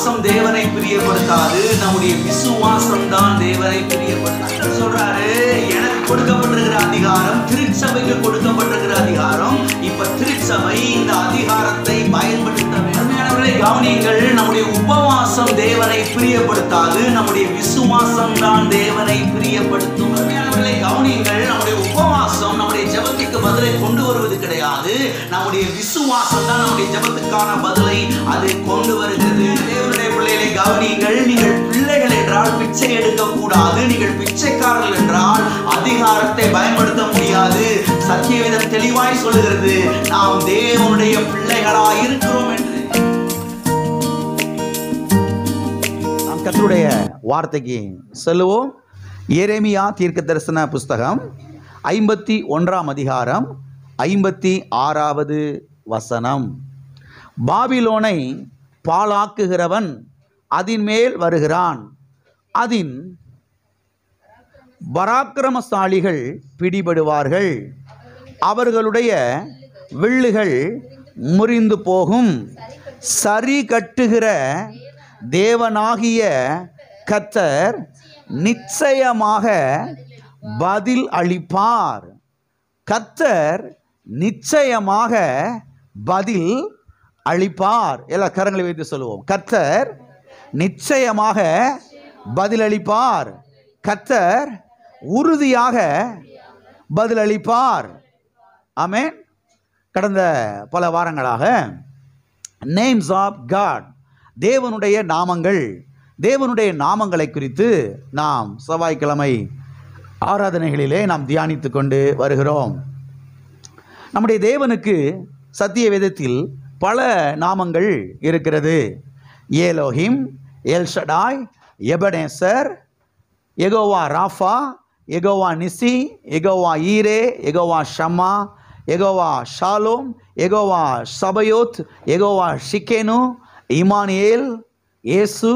உபவாசம் தேவனை பிரியப்படுத்தாது, நம்முடைய விசுவாசம் தான் தேவனை பிரியப்படுத்தாது சொல்றாரு. எனக்கு கொடுக்கப்பட்டிருக்கிற அதிகாரம், திருச்சபைக்கு கொடுக்கப்பட்டிருக்கிற அதிகாரம். இப்ப திருச்சபை இந்த அதிகாரத்தை பயன்படுத்த வேண்டும். கவனியுங்கள், நம்முடைய உபவாசம் தேவனை பிரியப்படுத்தாது, நம்முடைய விசுவாசம் தான் தேவனை பிரியப்படுத்தும். கவனியுங்கள், நம்முடைய உபவாசம் நம்முடைய ஜெபத்துக்கு பதிலை கொண்டு வருவது கிடையாது. நம்முடைய விசுவாசம் தான் நம்முடைய ஜெபத்துக்கான பதிலை அது கொண்டு வருகிறது. தேவனுடைய பிள்ளைகளை கவனியுங்கள், நீங்கள் பிள்ளைகள் என்றால் பிச்சை எடுக்க கூடாது. நீங்கள் பிச்சைக்காரர்கள் என்றால் அதிகாரத்தை பயன்படுத்த முடியாது. சத்தியவேதம் தெளிவாய் சொல்லுகிறது, நாம் தேவனுடைய பிள்ளைகளாய் இருக்கிறோம் என்று. நாம் கர்த்தருடைய வார்த்தைக்கு செல்லுவோம். எரேமியா தீர்க்க தரிசன புஸ்தகம் 51ஆம் அதிகாரம் 56வது வசனம். பாபிலோனை பாழாக்குகிறவன் அதின் மேல் வருகிறான், அதின் பராக்கிரமசாலிகள் பிடிபடுவார்கள், அவர்களுடைய வில்லுகள் முறிந்து போகும். சரி கட்டுகிற தேவனாகிய கர்த்தர் நிச்சயமாக பதில் அளிப்பார். கர்த்தர் நிச்சயமாக பதில் அளிப்பார். எல்லா கரங்களை வைத்து சொல்லுவோம். கர்த்தர் நிச்சயமாக பதிலளிப்பார். கர்த்தர் உறுதியாக பதிலளிப்பார். ஆமென். கடந்த பல வாரங்களாக நேம்ஸ் ஆஃப் காட், தேவனுடைய நாமங்கள், தேவனுடைய நாமங்களை குறித்து நாம் செவ்வாய்க்கிழமை ஆராதனைகளிலே நாம் தியானித்து கொண்டு வருகிறோம். நம்முடைய தேவனுக்கு சத்திய வேதத்தில் பல நாமங்கள் இருக்கிறது. ஏலோஹிம், எல்ஷடாய், எபனேசர், யெகோவா ராஃபா, யெகோவா நிசி, யெகோவா ஈரே, யெகோவா ஷம்மா, யெகோவா ஷாலோம், யெகோவா சபயோத், யெகோவா ஷிக்கேனு, இமானுவேல், இயேசு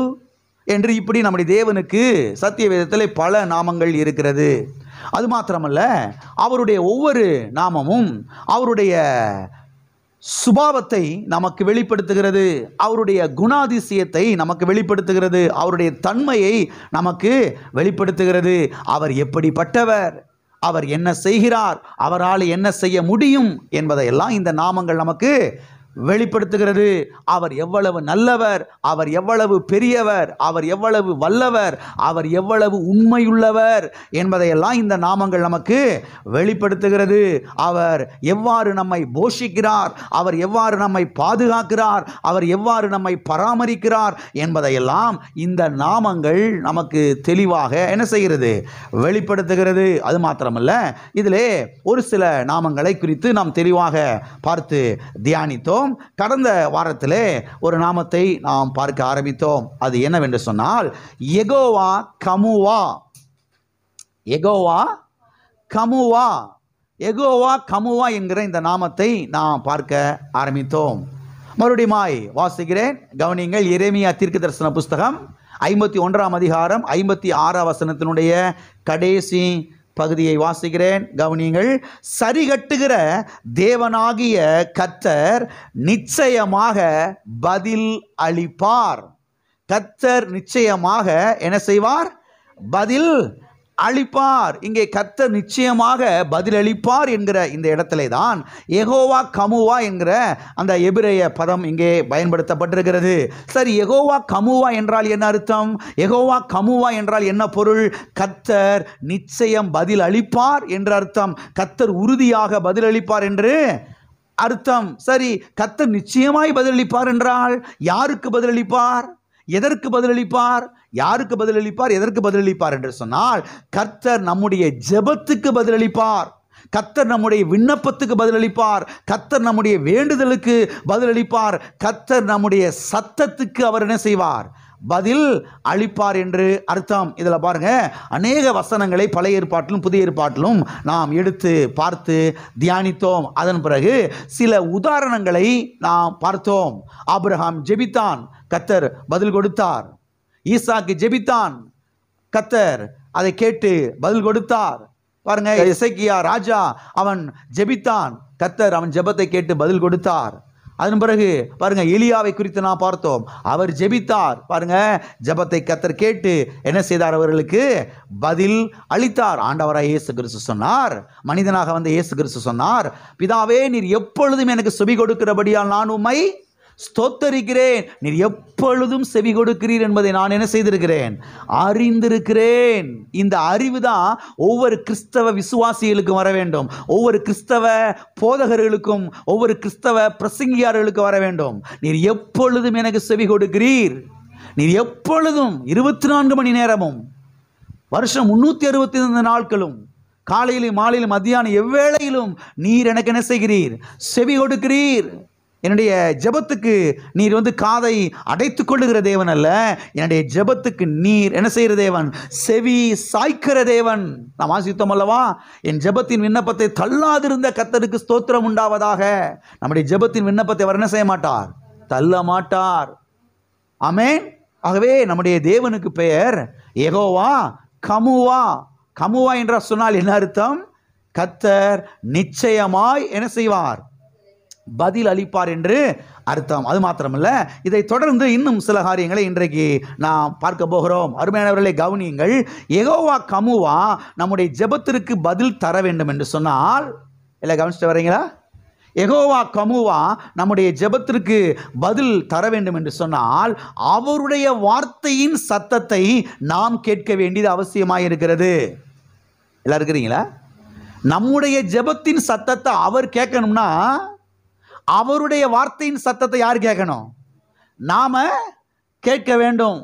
என்று இப்படி நம்முடைய தேவனுக்கு சத்திய வேதத்தில் பல நாமங்கள் இருக்கிறது. அது மாத்திரமல்ல, அவருடைய ஒவ்வொரு நாமமும் அவருடைய சுபாவத்தை நமக்கு வெளிப்படுத்துகிறது, அவருடைய குணாதிசயத்தை நமக்கு வெளிப்படுத்துகிறது, அவருடைய தன்மையை நமக்கு வெளிப்படுத்துகிறது. அவர் எப்படிப்பட்டவர், அவர் என்ன செய்கிறார், அவரால் என்ன செய்ய முடியும் என்பதையெல்லாம் இந்த நாமங்கள் நமக்கு வெளிப்படுத்துகிறது. அவர் எவ்வளவு நல்லவர், அவர் எவ்வளவு பெரியவர், அவர் எவ்வளவு வல்லவர், அவர் எவ்வளவு உண்மையுள்ளவர் என்பதையெல்லாம் இந்த நாமங்கள் நமக்கு வெளிப்படுத்துகிறது. அவர் எவ்வாறு நம்மை போஷிக்கிறார், அவர் எவ்வாறு நம்மை பாதுகாக்கிறார், அவர் எவ்வாறு நம்மை பராமரிக்கிறார் என்பதையெல்லாம் இந்த நாமங்கள் நமக்கு தெளிவாக என்ன செய்கிறது, வெளிப்படுத்துகிறது. அது மாத்திரமல்ல, இதிலே ஒரு சில நாமங்களை குறித்து நாம் தெளிவாக பார்த்து தியானித்தோம். கடந்த வாரத்திலே ஒரு நாமத்தை நாம் பார்க்க ஆரம்பித்தோம். அது என்னவென்று சொன்னால் யெகோவா கமுவா. யெகோவா கமுவா, யெகோவா கமுவா என்கிற இந்த நாமத்தை நாம் பார்க்க ஆரம்பித்தோம். மறுபடியும் வாசிக்கிறேன், கவனிங்கள். எரேமியா தீர்க்க தரிசன புஸ்தகம் 51ஆம் அதிகாரம் 56ஆம் வசனத்தினுடைய கடைசி பகுதியை வாசிக்கிறேன், கவனியுங்கள். சரிகட்டுகிற தேவனாகிய கர்த்தர் நிச்சயமாக பதில் அளிப்பார். கர்த்தர் நிச்சயமாக என்ன செய்வார், பதில் அளிப்பார். இங்கே கர்த்தர் நிச்சயமாக பதில் அளிப்பார் என்கிற இந்த இடத்திலே தான் யெகோவா கமுவா என்கிற அந்த எபிரேய பதம் இங்கே பயன்படுத்தப்பட்டிருக்கிறது. சரி, யெகோவா கமுவா என்றால் என்ன அர்த்தம்? யெகோவா கமுவா என்றால் என்ன பொருள்? கர்த்தர் நிச்சயம் பதில் அளிப்பார் என்ற அர்த்தம். கர்த்தர் உறுதியாக பதில் அளிப்பார் என்று அர்த்தம். சரி, கர்த்தர் நிச்சயமாய் பதிலளிப்பார் என்றால் யாருக்கு பதிலளிப்பார், எதற்கு பதிலளிப்பார், யாருக்கு பதிலளிப்பார், எதற்கு பதிலளிப்பார் என்று சொன்னால் கர்த்தர் நம்முடைய ஜெபத்துக்கு பதிலளிப்பார், கர்த்தர் நம்முடைய விண்ணப்பத்துக்கு பதிலளிப்பார், கர்த்தர் நம்முடைய வேண்டுதலுக்கு பதிலளிப்பார், கர்த்தர் நம்முடைய சத்தத்துக்கு அவர் என்ன செய்வார், பதில் அளிப்பார் என்று அர்த்தம். இதில் பாருங்க, அநேக வசனங்களை பழைய ஏற்பாட்டிலும் புதிய ஏற்பாட்டிலும் நாம் எடுத்து பார்த்து தியானித்தோம். அதன் பிறகு சில உதாரணங்களை நாம் பார்த்தோம். ஆபிரகாம் ஜெபித்தான், கர்த்தர் பதில் கொடுத்தார். ஈசாக்கு ஜெபித்தான், கர்த்தர் அதை கேட்டு பதில் கொடுத்தார். பாருங்க, எசேக்கியா ராஜா அவன் ஜெபித்தான், கர்த்தர் அவன் ஜெபத்தை கேட்டு பதில் கொடுத்தார். அதன் பிறகு பாருங்க, எலியாவை குறித்து நான் பார்த்தோம். அவர் ஜெபித்தார். பாருங்க, ஜெபத்தை கர்த்தர் கேட்டு என்ன செய்தார்? அவர்களுக்கு பதில் அளித்தார். ஆண்டவராய் இயேசு கிறிஸ்து சொன்னார், மனிதனாக வந்த இயேசு கிறிஸ்து சொன்னார், பிதாவே, நீர் எப்பொழுதும் எனக்கு செவி கொடுக்கிறபடியால் நான் உம்மை ஸ்தோத்தரிக்கிறேன். நீர் எப்பொழுதும் செவி கொடுக்கிறீர் என்பதை நான் என்ன செய்திருக்கிறேன்? அறிந்திருக்கிறேன். இந்த அறிவு தான் ஒவ்வொரு கிறிஸ்தவ விசுவாசிகளுக்கும் வர வேண்டும். ஒவ்வொரு கிறிஸ்தவ போதகர்களுக்கும், ஒவ்வொரு கிறிஸ்தவ பிரசங்கியார்களுக்கும் வர வேண்டும். நீர் எப்பொழுதும் எனக்கு செவி கொடுக்கிறீர். நீர் எப்பொழுதும் 24 மணி நேரமும், வருஷம் 365 நாட்களும், காலையிலும் மாலையிலும் மத்தியானம் எவ்வேளையிலும் நீர் எனக்கு என்ன செய்கிறீர்? செவி கொடுக்கிறீர். என்னுடைய ஜெபத்துக்கு நீர் காதை அடைத்து கொள்ளுகிற தேவன் அல்ல. என்னுடைய ஜெபத்துக்கு நீர் என்ன செய்கிற தேவன்? செவி சாய்க்கிற தேவன். நாம் வாசித்தோம் அல்லவா? என் ஜெபத்தின் விண்ணப்பத்தை தள்ளாதிருந்த கர்த்தருக்கு ஸ்தோத்திரம் உண்டாவதாக. நம்முடைய ஜெபத்தின் விண்ணப்பத்தை அவர் என்ன செய்ய மாட்டார்? தள்ள மாட்டார். ஆமென். ஆகவே நம்முடைய தேவனுக்கு பெயர் யெகோவா கமுவா. கமுவா என்ற சொன்னால் என்ன அர்த்தம்? கர்த்தர் நிச்சயமாய் என்ன செய்வார்? பதில் அளிப்பார் என்று அர்த்தம். அது மாத்திரமல்ல, இதை தொடர்ந்து இன்னும் சில காரியங்களை இன்றைக்கு நாம் பார்க்க போகிறோம். அருமையானவர்களை கவனியுங்கள். யெகோவா கமுவா நம்முடைய ஜெபத்திற்கு பதில் தர வேண்டும் என்று சொன்னால், இல்லை கவனிச்சுட்டு வரீங்களா? யெகோவா கமுவா நம்முடைய ஜெபத்திற்கு பதில் தர வேண்டும் என்று சொன்னால், அவருடைய வார்த்தையின் சத்தத்தை நாம் கேட்க வேண்டியது அவசியமாக இருக்கிறது. எல்லாம் இருக்கிறீங்களா? நம்முடைய ஜெபத்தின் சத்தத்தை அவர் கேட்கணும்னா, அவருடைய வார்த்தையின் சத்தத்தை யார் கேட்கணும்? நாம கேட்க வேண்டும்.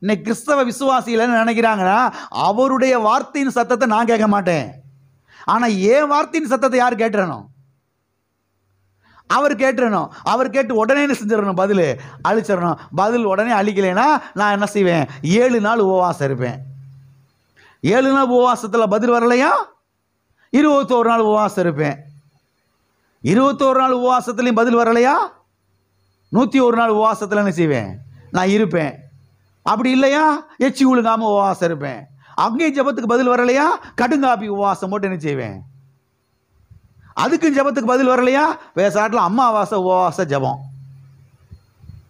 இன்னைக்கு கிறிஸ்தவ விசுவாசிகள் என்ன நினைக்கிறாங்கன்னா, அவருடைய வார்த்தையின் சத்தத்தை நான் கேட்க மாட்டேன், ஆனால் என் வார்த்தையின் சத்தத்தை யார் கேட்டுறணும்? அவர் கேட்டுறணும். அவர் கேட்டு உடனே என்ன செஞ்சிடணும்? பதில் அழிச்சிடணும். பதில் உடனே அழிக்கலைன்னா நான் என்ன செய்வேன்? 7 நாள் உபவாசம் இருப்பேன். 7 நாள் உபவாசத்தில் பதில் வரலையா, 21 நாள் உபவாசம் இருப்பேன். 21 நாள் உபவாசத்துலையும் பதில் வரலையா, 101 நாள் உபவாசத்தில் என்ன செய்வேன்? நான் இருப்பேன். அப்படி இல்லையா, எச்சி உழுங்காமல் உபவாசம் இருப்பேன். அங்கேயும் ஜெபத்துக்கு பதில் வரலையா, கடுங்காப்பி உபவாசம் போட்டு என்ன செய்வேன்? அதுக்கும் ஜெபத்துக்கு பதில் வரலையா, வேசாட்டில் அம்மாவாசை உபவாச ஜெபம்.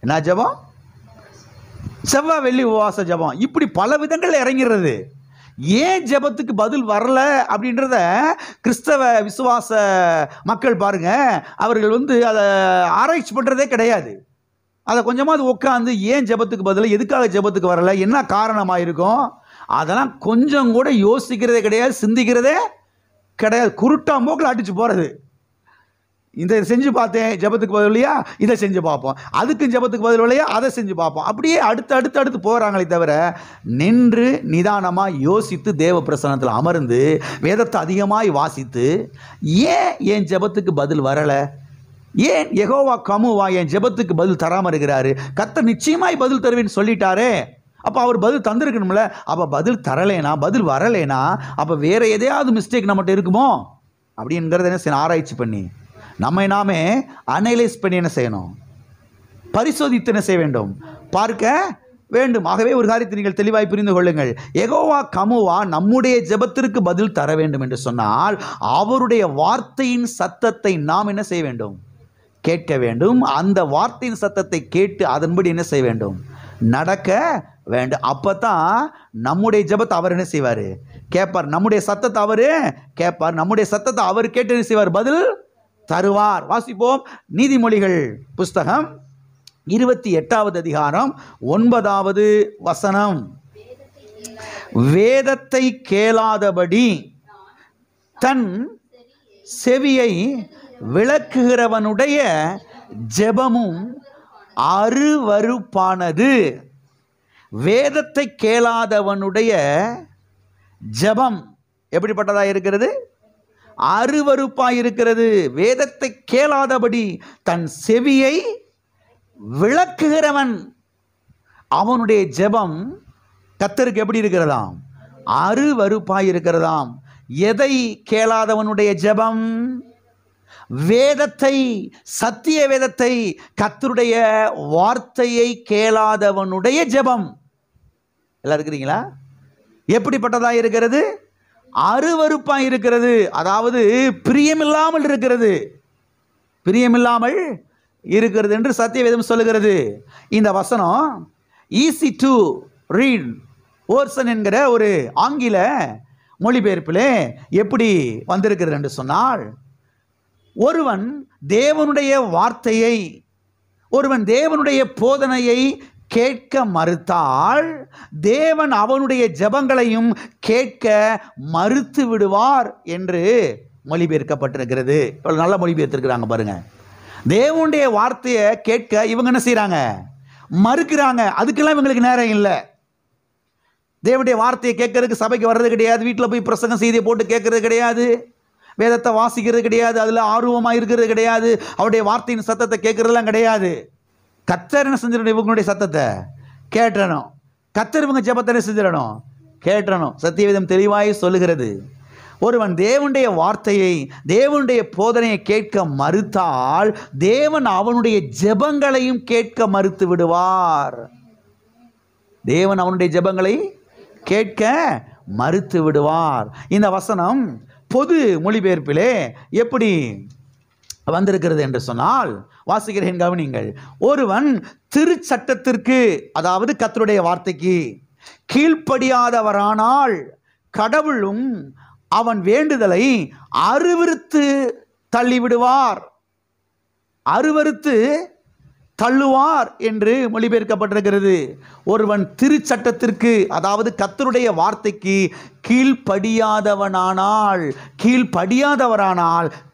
என்ன ஜெபம்? செவ்வாய் வெள்ளி உபவாச ஜெபம். இப்படி பல விதங்கள் இறங்கிறது. ஏன் ஜெபத்துக்கு பதில் வரல அப்படின்றத கிறிஸ்தவ விசுவாச மக்கள் பாருங்க, அவர்கள் அதை ஆராய்ச்சி பண்ணுறதே கிடையாது. அதை கொஞ்சமாவது உட்காந்து ஏன் ஜெபத்துக்கு பதில், எதுக்காக ஜெபத்துக்கு வரல, என்ன காரணமாக இருக்கும், அதெல்லாம் கொஞ்சம் கூட யோசிக்கிறதே கிடையாது, சிந்திக்கிறதே கிடையாது. குருட்டாம்போக்கில் அடிச்சு போகிறது. இதை செஞ்சு பார்த்தேன், ஜெபத்துக்கு பதில் இல்லையா, இதை செஞ்சு பார்ப்போம். அதுக்கும் ஜெபத்துக்கு பதில் இல்லையா, அதை செஞ்சு பார்ப்போம். அப்படியே அடுத்து போகிறாங்களே தவிர, நின்று நிதானமாக யோசித்து தேவ பிரசன்னத்தில் அமர்ந்து வேதத்தை அதிகமாய் வாசித்து, ஏன் ஜெபத்துக்கு பதில் வரலை, ஏன் யெகோவா கமுவா என் ஜெபத்துக்கு பதில் தராமல் இருக்கிறாரு? கர்த்தர் நிச்சயமாய் பதில் தருவேன்னு சொல்லிட்டாரே, அப்போ அவர் பதில் தந்திருக்கணும்ல. அப்போ பதில் தரலேனா, பதில் வரலேனா, அப்போ வேற எதையாவது மிஸ்டேக் நம்மகிட்ட இருக்குமோ அப்படிங்கிறத என்ன செய்யணும்? ஆராய்ச்சி பண்ணி நம்மை நாமே அனலைஸ் பண்ணி என்ன செய்யணும்? பரிசோதித்து என்ன செய்ய வேண்டும்? பார்க்க வேண்டும். ஆகவே ஒரு காரியத்தை நீங்கள் தெளிவாய் புரிந்து கொள்ளுங்கள். யெகோவா கமுவா நம்முடைய ஜெபத்திற்கு பதில் தர வேண்டும் என்று சொன்னால், அவருடைய வார்த்தையின் சத்தத்தை நாம் என்ன செய்ய வேண்டும்? கேட்க வேண்டும். அந்த வார்த்தையின் சத்தத்தை கேட்டு அதன்படி என்ன செய்ய வேண்டும்? நடக்க வேண்டும். அப்போ தான் நம்முடைய ஜெபத்தை அவர் என்ன செய்வார்? கேட்பார். நம்முடைய சத்தத்தை அவர் கேட்பார். நம்முடைய சத்தத்தை அவர் கேட்டு என்ன செய்வார்? பதில் தருவார். வாசிப்போம். நீதிமொழிகள் புஸ்தகம் 28வது அதிகாரம் 9வது வசனம். வேதத்தை கேளாதபடி தன் செவியை விளக்குகிறவனுடைய ஜெபமும் அருவருப்பானது. வேதத்தை கேளாதவனுடைய ஜெபம் எப்படிப்பட்டதாக இருக்கிறது? அருவருப்பாய் இருக்கிறது. வேதத்தை கேளாதபடி தன் செவியை விளக்குகிறவன், அவனுடைய ஜெபம் கர்த்தருக்கு எப்படி இருக்கிறதாம்? அருவருப்பாய் இருக்கிறதாம். எதை கேளாதவனுடைய ஜெபம்? வேதத்தை, சத்திய வேதத்தை, கர்த்தருடைய வார்த்தையை கேளாதவனுடைய ஜெபம். எல்லாம் இருக்கிறீங்களா? எப்படிப்பட்டதாக இருக்கிறது? அருவருப்பாய் இருக்கிறது. அதாவது பிரியமில்லாமல் இருக்கிறது. பிரியமில்லாமல் இருக்கிறது என்று சத்தியவேதம் சொல்லுகிறது. இந்த வசனம் ஈஸி டு ரீட் வேர்ஷன் என்கிற ஒரு ஆங்கில மொழிபெயர்ப்பிலே எப்படி வந்திருக்கிறது என்று சொன்னால், ஒருவன் தேவனுடைய வார்த்தையை, ஒருவன் தேவனுடைய போதனையை கேட்க மறுத்தால் தேவன் அவனுடைய ஜெபங்களையும் கேட்க மறுத்து விடுவார் என்று மொழிபெயர்க்கப்பட்டிருக்கிறது. நல்ல மொழிபெயர்த்திருக்கிறாங்க பாருங்க. தேவனுடைய வார்த்தையை கேட்க இவங்க என்ன செய்யறாங்க? மறுக்கிறாங்க. அதுக்கெல்லாம் இவங்களுக்கு நேரம் இல்லை. தேவனுடைய வார்த்தையை கேட்கறதுக்கு சபைக்கு வர்றது கிடையாது, வீட்டில் போய் பிரசங்கம் செய்தியை போட்டு கேட்கறது கிடையாது, வேதத்தை வாசிக்கிறது கிடையாது, அதில் ஆர்வமாக இருக்கிறது கிடையாது, அவருடைய வார்த்தையின் சத்தத்தை கேட்கறதுலாம் கிடையாது. கர்த்தர் என்ன செஞ்சிடணும்? இவங்களுடைய சத்தத்தை கேட்டணும். கர்த்தர் இவங்க ஜெபத்தை என்ன செஞ்சிடணும்? கேட்டணும். சத்தியவேதம் தெளிவாய் சொல்லுகிறது, ஒருவன் தேவனுடைய வார்த்தையை, தேவனுடைய போதனையை கேட்க மறுத்தால் தேவன் அவனுடைய ஜெபங்களையும் கேட்க மறுத்து விடுவார். தேவன் அவனுடைய ஜெபங்களை கேட்க மறுத்து விடுவார். இந்த வசனம் பொது மொழிபெயர்ப்பிலே எப்படி வந்திருக்கிறது என்று சொன்னால், வாசிக்கிறேன் கவனிங்கள். ஒருவன் திருச்சட்டத்திற்கு, அதாவது கர்த்தருடைய வார்த்தைக்கு கீழ்ப்படியாதவரானால் கடவுளும் அவன் வேண்டுதலை அருவருத்து தள்ளிவிடுவார். அருவருத்து தள்ளுவார் என்று மொழிபெயர்க்கப்பட்டிருக்கிறது. ஒருவன் திருச்சட்டத்திற்கு, அதாவது கர்த்தருடைய வார்த்தைக்கு கீழ்ப்படியாதவரானால்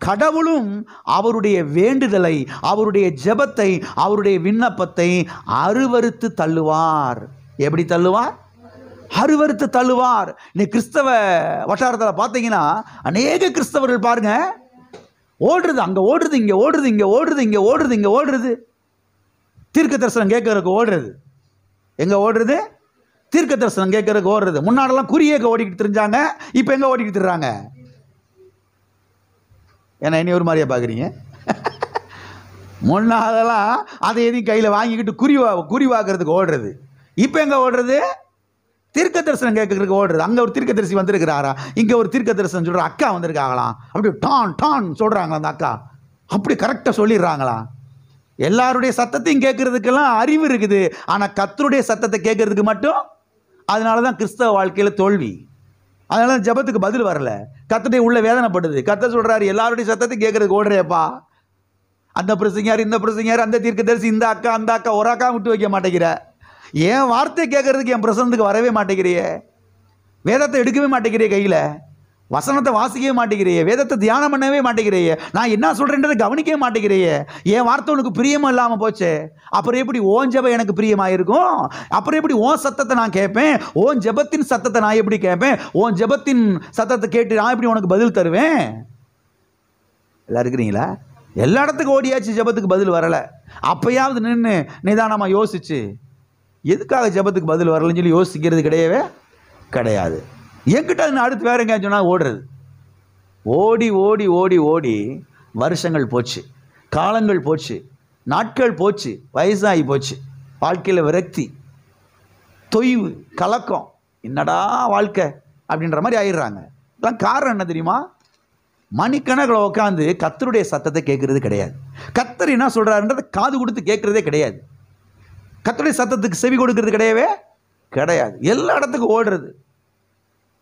கடவுளும் அவருடைய வேண்டுதலை, அவருடைய ஜெபத்தை, அவருடைய விண்ணப்பத்தை அருவருத்து தள்ளுவார். எப்படி தள்ளுவார்? அருவருத்து தள்ளுவார். நீ கிறிஸ்தவ வட்டாரத்தில் பார்த்தீங்கன்னா அநேக கிறிஸ்தவர்கள் பாருங்க, ஓடுறது, அங்கே ஓடுறது, இங்கே ஓடுறது, இங்கே ஓடுறது, இங்கே ஓடுறது, இங்கே ஓடுறது. தீர்க்க தரிசனம் கேட்கறதுக்கு ஓடுறது. எங்கே ஓடுறது? தீர்க்க தரிசனம் கேட்கறதுக்கு ஓடுறது. முன்னாடெல்லாம் குறியேக்க ஓடிக்கிட்டு தெரிஞ்சாங்க, இப்போ எங்கே ஓடிக்கிட்டு திரிறாங்க? ஏன்னா இனி ஒரு மாதிரியா பார்க்குறீங்க? முன்னாதெல்லாம் அதை எதையும் கையில் வாங்கிக்கிட்டு குறி வாக்குறதுக்கு ஓடுறது. இப்போ எங்கே ஓடுறது? தீர்க்க தரிசனம் கேட்கறதுக்கு ஓடுறது. அங்கே ஒரு தீர்க்க தரிசி வந்திருக்கிறாரா, இங்கே ஒரு தீர்க்க தரிசனம் சொல்கிற அக்கா வந்திருக்காங்களாம், அப்படி டான் சொல்கிறாங்களா அந்த அக்கா, அப்படி கரெக்டாக சொல்லிடுறாங்களா? எல்லாருடைய சத்தத்தையும் கேட்கறதுக்கெல்லாம் அறிவு இருக்குது, ஆனால் கர்த்தருடைய சத்தத்தை கேட்கறதுக்கு மட்டும். அதனால தான் கிறிஸ்தவ வாழ்க்கையில் தோல்வி. அதனால தான் ஜெபத்துக்கு பதில் வரல. கர்த்தருடைய உள்ள வேதனைப்படுது. கர்த்தர் சொல்கிறாரு, எல்லாருடைய சத்தத்தையும் கேட்கறதுக்கு ஓடுறேப்பா. அந்த பிரசங்கியார், இந்த பிரசங்கியார், அந்த தீர்க்கதரிசி, இந்த அக்கா, அந்த அக்கா, ஒரு அக்கா விட்டு வைக்க மாட்டேங்கிற. என் வார்த்தை கேட்கறதுக்கு என் பிரசனத்துக்கு வரவே மாட்டேங்கிறியே, வேதத்தை எடுக்கவே மாட்டேங்கிறிய, கையில் வசனத்தை வாசிக்கவே மாட்டேங்கிறியே, வேதத்தை தியானம் பண்ணவே மாட்டேங்கிறியே, நான் என்ன சொல்கிறேன்றதை கவனிக்கவே மாட்டேங்கிறியே, என் வார்த்தை உனக்கு பிரியமாக இல்லாமல் போச்சு. அப்புறம் எப்படி ஓன் ஜெபம் எனக்கு பிரியமாக இருக்கும்? அப்புறம் எப்படி ஓன் சத்தத்தை நான் கேட்பேன்? ஓன் ஜெபத்தின் சத்தத்தை நான் எப்படி கேட்பேன்? ஓன் ஜெபத்தின் சத்தத்தை கேட்டு நான் எப்படி உனக்கு பதில் தருவேன்? எல்லாம் இருக்கிறீங்களா? எல்லா இடத்துக்கும் ஓடியாச்சு, ஜெபத்துக்கு பதில் வரலை. அப்பயாவது நின்று நிதானமாக யோசிச்சு எதுக்காக ஜெபத்துக்கு பதில் வரலன்னு சொல்லி யோசிக்கிறது கிடையவே கிடையாது. என்கிட்ட அடுத்து வேற எங்கேயாச்சும் சொன்னால் ஓடுறது. ஓடி ஓடி ஓடி ஓடி வருஷங்கள் போச்சு, காலங்கள் போச்சு, நாட்கள் போச்சு, வயசாகி போச்சு, வாழ்க்கையில் விரக்தி, தொய்வு, கலக்கம், என்னடா வாழ்க்கை அப்படின்ற மாதிரி ஆயிடுறாங்க. இதெல்லாம் காரணம் என்ன தெரியுமா? மணிக்கணக்கில் உட்காந்து கர்த்தருடைய சத்தத்தை கேட்கறது கிடையாது. கர்த்தர் என்ன சொல்கிறாருன்றதை காது கொடுத்து கேட்கறதே கிடையாது. கர்த்தருடைய சத்தத்துக்கு செவி கொடுக்கறது கிடையவே கிடையாது. எல்லா இடத்துக்கும் ஓடுறது.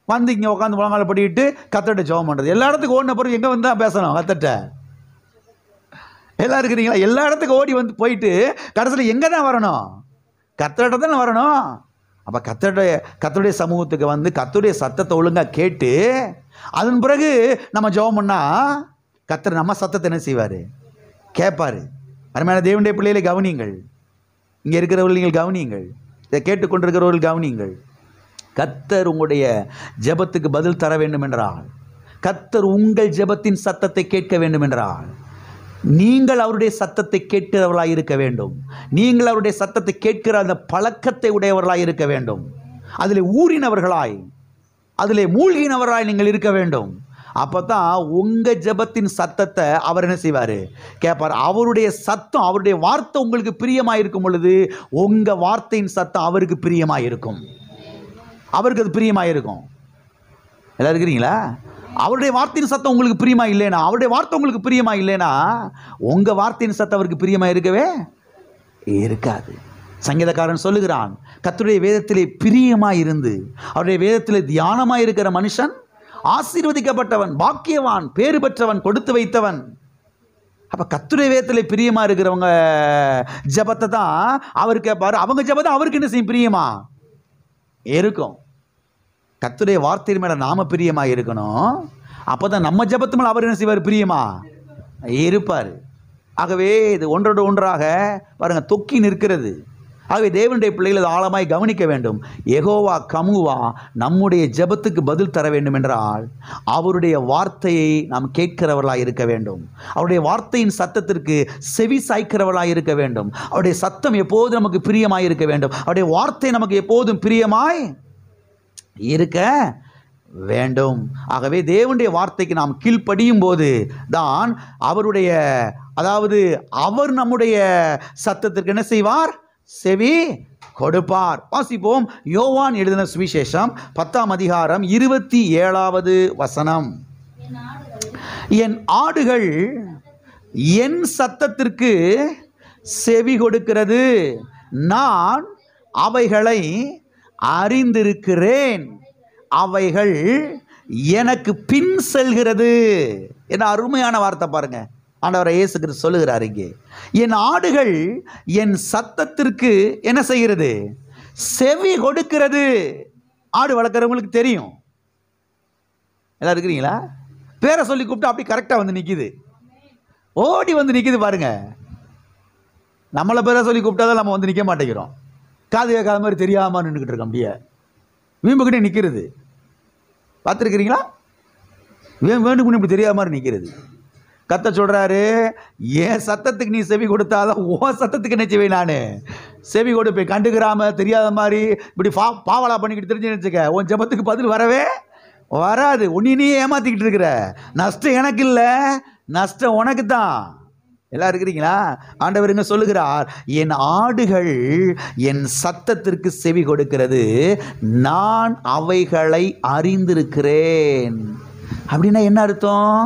வந்து இங்கே உட்காந்து முழங்கால படிக்கிட்டு கர்த்தர்கிட்ட ஜெபம் பண்ணுறது. எல்லா இடத்துக்கும் ஓடின பிறகு எங்கே வந்து தான் பேசணும் கர்த்தர்கிட்ட? எல்லாம் இருக்கிறீங்களா? எல்லா இடத்துக்கும் ஓடி வந்து போயிட்டு கடைசியில் எங்கே தான் வரணும்? கர்த்தர்கிட்ட தானே வரணும். அப்போ கர்த்தருடைய சமூகத்துக்கு வந்து கர்த்தருடைய சத்தத்தை ஒழுங்காக கேட்டு அதன் பிறகு நம்ம ஜெபம் பண்ணால் கர்த்தர் நம்ம சத்தத்தை என்ன செய்வார்? கேட்பார். அருமையான தேவனுடைய பிள்ளைகளை கவனியுங்கள். இங்கே இருக்கிறவர்கள் நீங்கள் கவனியுங்கள். இதை கேட்டுக்கொண்டிருக்கிறவர்கள் கவனியுங்கள். கர்த்தர் உங்களுடைய ஜெபத்துக்கு பதில் தர வேண்டும் என்றால், கர்த்தர் உங்கள் ஜெபத்தின் சத்தத்தை கேட்க வேண்டும் என்றால், நீங்கள் அவருடைய சத்தத்தை கேட்கிறவர்களாக இருக்க வேண்டும். நீங்கள் அவருடைய சத்தத்தை கேட்கிற அந்த பழக்கத்தை உடையவர்களாக இருக்க வேண்டும். அதில் ஊறினவர்களாய், அதில் மூழ்கினவர்களாய் நீங்கள் இருக்க வேண்டும். அப்போ தான் உங்கள் ஜெபத்தின் சத்தத்தை அவர் என்ன செய்வார்? கேட்பார். அவருடைய சத்தம், அவருடைய வார்த்தை உங்களுக்கு பிரியமாக இருக்கும் பொழுது உங்கள் வார்த்தையின் சத்தம் அவருக்கு பிரியமாக இருக்கும். அவருக்கு அது பிரியமாக இருக்கும். எல்லாம் இருக்கிறீங்களா? அவருடைய வார்த்தையின் சத்தம் உங்களுக்கு பிரியமா இல்லைனா, அவருடைய வார்த்தை உங்களுக்கு பிரியமா இல்லைனா, உங்க வார்த்தையின் சத்தம் அவருக்கு பிரியமா இருக்கவே இருக்காது. சங்கீதக்காரன் சொல்லுகிறான், கர்த்தருடைய வேதத்திலே பிரியமாய் இருந்து அவருடைய வேதத்திலே தியானமாய் இருக்கிற மனுஷன் ஆசீர்வதிக்கப்பட்டவன், பாக்கியவான், பேறு பெற்றவன், கொடுத்து வைத்தவன். அப்ப கர்த்தருடைய வேதத்திலே பிரியமா இருக்கிறவங்க ஜெபத்தை தான் அவர் கேட்பாரு. அவங்க ஜெபத்தை அவருக்கு என்ன செய்யும்? பிரியமா இருக்கும். கர்த்தருடைய வார்த்தையின் மேல நாம பிரியமா இருக்கணும். அப்பதான் நம்ம ஜெபத்து மேல அவர் என்ன செய்வார்? பிரியமா இருப்பார். ஆகவே இது ஒன்றோடு ஒன்றாக பாருங்க தொக்கி நிற்கிறது. ஆகவே தேவனுடைய பிள்ளைகள் ஆழமாய் கவனிக்க வேண்டும். யெகோவா கமுவா நம்முடைய ஜெபத்துக்கு பதில் தர வேண்டும் என்றால் அவருடைய வார்த்தையை நாம் கேட்கிறவர்களாய் இருக்க வேண்டும். அவருடைய வார்த்தையின் சத்தத்திற்கு செவி சாய்க்கிறவர்களாய் இருக்க வேண்டும். அவருடைய சத்தம் எப்போதும் நமக்கு பிரியமாய் இருக்க வேண்டும். அவருடைய வார்த்தை நமக்கு எப்போதும் பிரியமாய் இருக்க வேண்டும். ஆகவே தேவனுடைய வார்த்தைக்கு நாம் கீழ்ப்படியும் போது தான் அவருடைய, அதாவது அவர் நம்முடைய சத்தத்திற்கு என்ன செய்வார்? செவி கொடுப்பார். வாசிப்போம். யோவான் எழுதின சுவிசேஷம் 10ஆம் அதிகாரம் 27வது வசனம். என் ஆடுகள் என் சத்தத்திற்கு செவி கொடுக்கிறது, நான் அவைகளை அறிந்திருக்கிறேன், அவைகள் எனக்கு பின் செல்கிறது. என்ன அருமையான வார்த்தை பாருங்க. ஆண்டவர் இயேசு கிறிஸ்து சொல்லுகிறார் இங்கே, என் ஆடுகள் என் சத்தத்திற்கு என்ன செய்கிறது? செவி கொடுக்கிறது. ஆடு வளர்க்குறவங்களுக்கு தெரியும். எல்லாம் இருக்கிறீங்களா? பேரை சொல்லி கூப்பிட்டு அப்படி கரெக்டாக வந்து நிற்கிது, ஓடி வந்து நிற்கிது பாருங்க. நம்மளை பேரை சொல்லி கூப்பிட்டாதான் நம்ம வந்து நிற்க மாட்டேங்கிறோம். காது கேட்காத மாதிரி தெரியாமல் நின்றுக்கிட்டு இருக்கோம். அப்படியே வீம்புக்கிட்டே நிற்கிறது. பார்த்துருக்கிறீங்களா? வேண்டும்னு இப்படி தெரியாத மாதிரி நிற்கிறது. கர்த்தர் சொல்றாரு, என் சத்தத்துக்கு நீ செவி கொடுத்தாதான் உன் சத்தத்துக்கு என்ன செய்வேன்? நான் செவி கொடுப்பேன். கண்டுக்கிறாம தெரியாத மாதிரி இப்படி பாவலா பண்ணிக்கிட்டு தெரிஞ்சு நினச்சிக்க, உன் ஜெபத்துக்கு பதில் வரவே வராது. நீ ஏமாத்திக்கிட்டு இருக்கிற. நஷ்டம் எனக்கு இல்லை, நஷ்டம் உனக்கு தான். எல்லாம் இருக்கிறீங்களா? ஆண்டவர் என்ன சொல்லுகிறார்? என் ஆடுகள் என் சத்தத்திற்கு செவி கொடுக்கிறது, நான் அவைகளை அறிந்திருக்கிறேன். அப்படின்னா என்ன அர்த்தம்?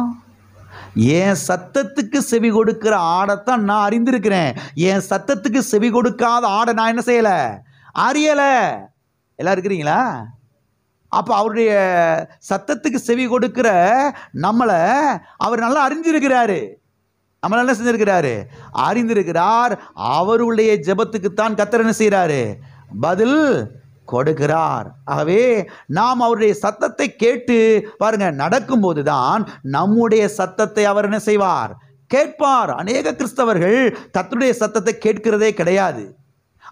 என் சத்தத்துக்கு செவி கொடுக்கிற ஆடைத்தான் நான் அறிந்திருக்கிறேன். என் சத்தத்துக்கு செவி கொடுக்காத ஆடை நான் என்ன செய்யல? அறியல. எல்லாம் இருக்கிறீங்களா? அப்ப அவருடைய சத்தத்துக்கு செவி கொடுக்கிற நம்மளை அவர் நல்லா அறிஞ்சிருக்கிறாரு. நம்மள என்ன செஞ்சிருக்கிறாரு? அறிந்திருக்கிறார். அவருடைய ஜெபத்துக்குத்தான் கர்த்தர் என்ன செய்கிறாரு? பதில் கொடுக்கிறார். ஆகவே நாம் அவருடைய சத்தத்தை கேட்டு பாருங்க நடக்கும்போது தான் நம்முடைய சத்தத்தை அவர் என்ன செய்வார்? கேட்பார். அநேக கிறிஸ்தவர்கள் கர்த்தருடைய சத்தத்தை கேட்கிறதே கிடையாது.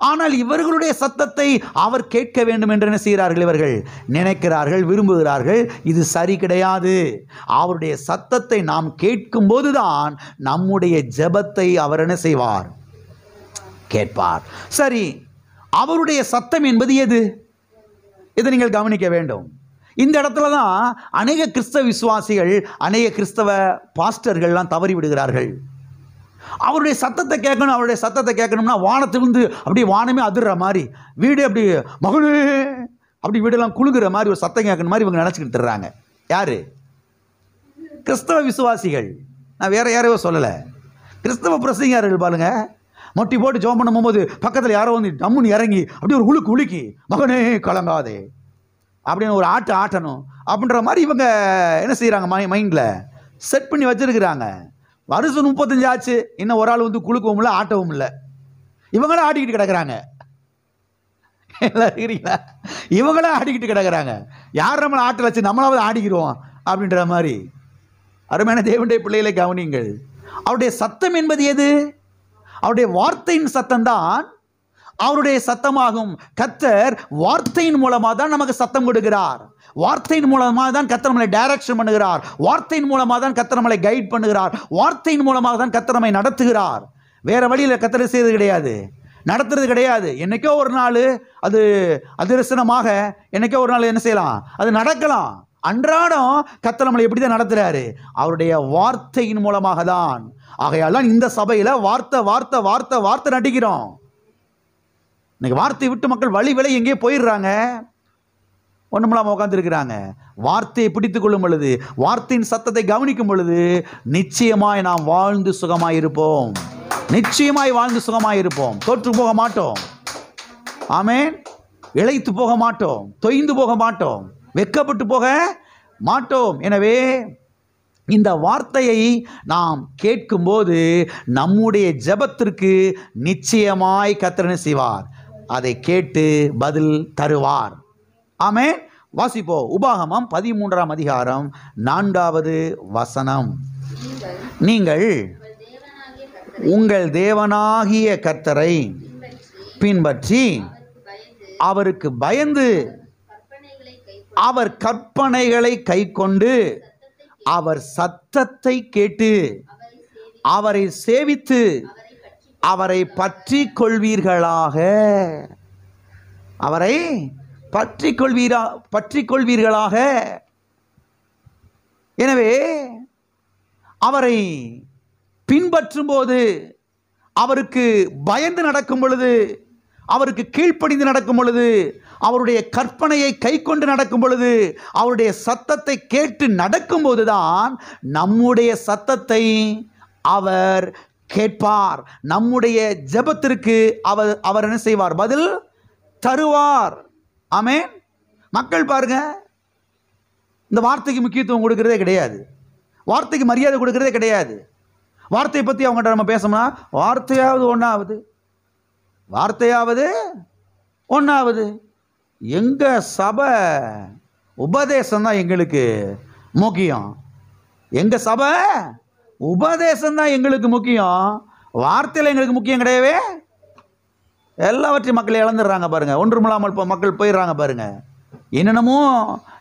ஆனால் இவர்களுடைய சத்தத்தை அவர் கேட்க வேண்டும் என்று என்ன செய்கிறார்கள்? இவர்கள் நினைக்கிறார்கள், விரும்புகிறார்கள். இது சரி கிடையாது. அவருடைய சத்தத்தை நாம் கேட்கும் போதுதான் நம்முடைய ஜெபத்தை அவர் என்ன செய்வார்? கேட்பார். சரி, அவருடைய சத்தம் என்பது எது? இதை நீங்கள் கவனிக்க வேண்டும். இந்த இடத்துல தான் அநேக கிறிஸ்தவ விசுவாசிகள், அநேக கிறிஸ்தவ பாஸ்டர்கள்லாம் தவறி விடுகிறார்கள். அவருடைய சத்தத்தை கேட்கணும், அவருடைய சத்தத்தை கேட்கணும்னா வானத்திலிருந்து அப்படியே வானமே அதிர்ற மாதிரி, வீடு அப்படி மகனே அப்படி வீடெல்லாம் குலுங்குற மாதிரி ஒரு சத்தம் கேட்கணும் மாதிரி இவங்க நினச்சிக்கிட்டு தர்றாங்க. யாரு? கிறிஸ்தவ விசுவாசிகள். நான் வேற யாரையோ சொல்லலை. கிறிஸ்தவ பிரசங்கியார்கள் பாருங்க, மொட்டி போட்டு ஜோம் பண்ணும் போது பக்கத்தில் யாரோ வந்து டம்முன்னு இறங்கி அப்படியே ஒரு உலுக்கி மகனே கலங்காதே அப்படின்னு ஒரு ஆட்டணும் அப்படின்ற மாதிரி இவங்க என்ன செய்கிறாங்க? மைண்டில் செட் பண்ணி வச்சிருக்கிறாங்க. வருஷம் 35 ஆச்சு, இன்னும் ஒரு ஆள் வந்து குலுக்கவும் இல்லை, ஆட்டவும் இல்லை. இவங்களும் ஆடிக்கிட்டு கிடக்குறாங்க. இருக்கிறீங்களா? இவங்களும் ஆடிக்கிட்டு கிடக்குறாங்க. யார் நம்மளை ஆட்டை வச்சு நம்மளாவது ஆடிக்கிறோம் அப்படின்ற மாதிரி. அருமையான தேவனுடைய பிள்ளைகளை கவனிங்கள். அவருடைய சத்தம் என்பது எது? அவருடைய வார்த்தையின் சத்தம் தான் அவருடைய சத்தமாகும். கர்த்தர் வார்த்தையின் மூலமாக தான் நமக்கு சத்தம் கொடுக்கிறார். வார்த்தையின் மூலமாக தான் கர்த்தர் நம்மளை டைரக்ஷன் பண்ணுகிறார். வார்த்தையின் மூலமாக தான் கர்த்தர் நம்மளை கைட் பண்ணுகிறார். வார்த்தையின் மூலமாக தான் கர்த்தர் நம்மை நடத்துகிறார். வேற வழியில் கர்த்தர் செய்வது கிடையாது, நடத்துறது கிடையாது. என்னைக்கோ ஒரு நாள் அது அதிரசனமாக, என்னைக்கோ ஒரு நாள் என்ன செய்யலாம், அது நடக்கலாம். அன்றாடம் கர்த்தர் நம்மளை எப்படி தான் நடத்துறாரு? அவருடைய வார்த்தையின் மூலமாக தான். ஆகையால் தான் இந்த சபையில் வார்த்தை வார்த்தை வார்த்தை வார்த்தை நடிக்கிறோம். இன்னைக்கு வார்த்தை விட்டு மக்கள் வழி விலை எங்கேயே போயிடுறாங்க. ஒன்றுமில்லாமல் உட்காந்துருக்கிறாங்க. வார்த்தையை பிடித்து கொள்ளும் பொழுது, வார்த்தையின் சத்தத்தை கவனிக்கும் பொழுது நிச்சயமாய் நாம் வாழ்ந்து சுகமாய் இருப்போம். நிச்சயமாய் வாழ்ந்து சுகமாய் இருப்போம். தோற்று போக மாட்டோம். ஆமென். இளைத்து போக மாட்டோம். தொய்ந்து போக மாட்டோம். வெட்கப்பட்டு போக மாட்டோம். எனவே இந்த வார்த்தையை நாம் கேட்கும்போது நம்முடைய ஜெபத்திற்கு நிச்சயமாய் கர்த்தர் என்ன செய்வார்? அதை கேட்டு பதில் தருவார். ஆமென். வாசிப்போம். உபாகமம் 13ஆம் அதிகாரம் 4வது வசனம். நீங்கள் உங்கள் தேவனாகிய கர்த்தரை பின்பற்றி அவருக்கு பயந்து அவர் கற்பனைகளை கைக்கொண்டு அவர் சத்தத்தை கேட்டு அவரை சேவித்து அவரை பற்றி கொள்வீர்களாக. அவரை பற்றி கொள்வீர்களாக. எனவே அவரை பின்பற்றும் போது, அவருக்கு பயந்து நடக்கும் பொழுது, அவருக்கு கீழ்ப்படிந்து நடக்கும் பொழுது, அவருடைய கற்பனையை கை கொண்டு நடக்கும் பொழுது, அவருடைய சத்தத்தை கேட்டு நடக்கும் போதுதான் நம்முடைய சத்தத்தை அவர் கேட்பார். நம்முடைய ஜெபத்திற்கு அவர் என்ன செய்வார்? பதில் தருவார். ஆமென். மக்கள் பாருங்க, இந்த வார்த்தைக்கு முக்கியத்துவம் கொடுக்கிறதே கிடையாது. வார்த்தைக்கு மரியாதை கொடுக்கிறதே கிடையாது. வார்த்தையை பற்றி அவங்ககிட்ட நம்ம பேசணும்னா வார்த்தையாவது ஒன்றாவது எங்க சபை உபதேசம் தான் எங்களுக்கு முக்கியம். எங்க சபை உபதேசம் தான் எங்களுக்கு முக்கியம். வார்த்தையில் எங்களுக்கு முக்கியம் கிடையவே. எல்லாவற்றையும் மக்கள் இழந்துடுறாங்க பாருங்க. ஒன்றுமில்லாமல் இப்போ மக்கள் போயிடுறாங்க பாருங்க. என்னென்னமோ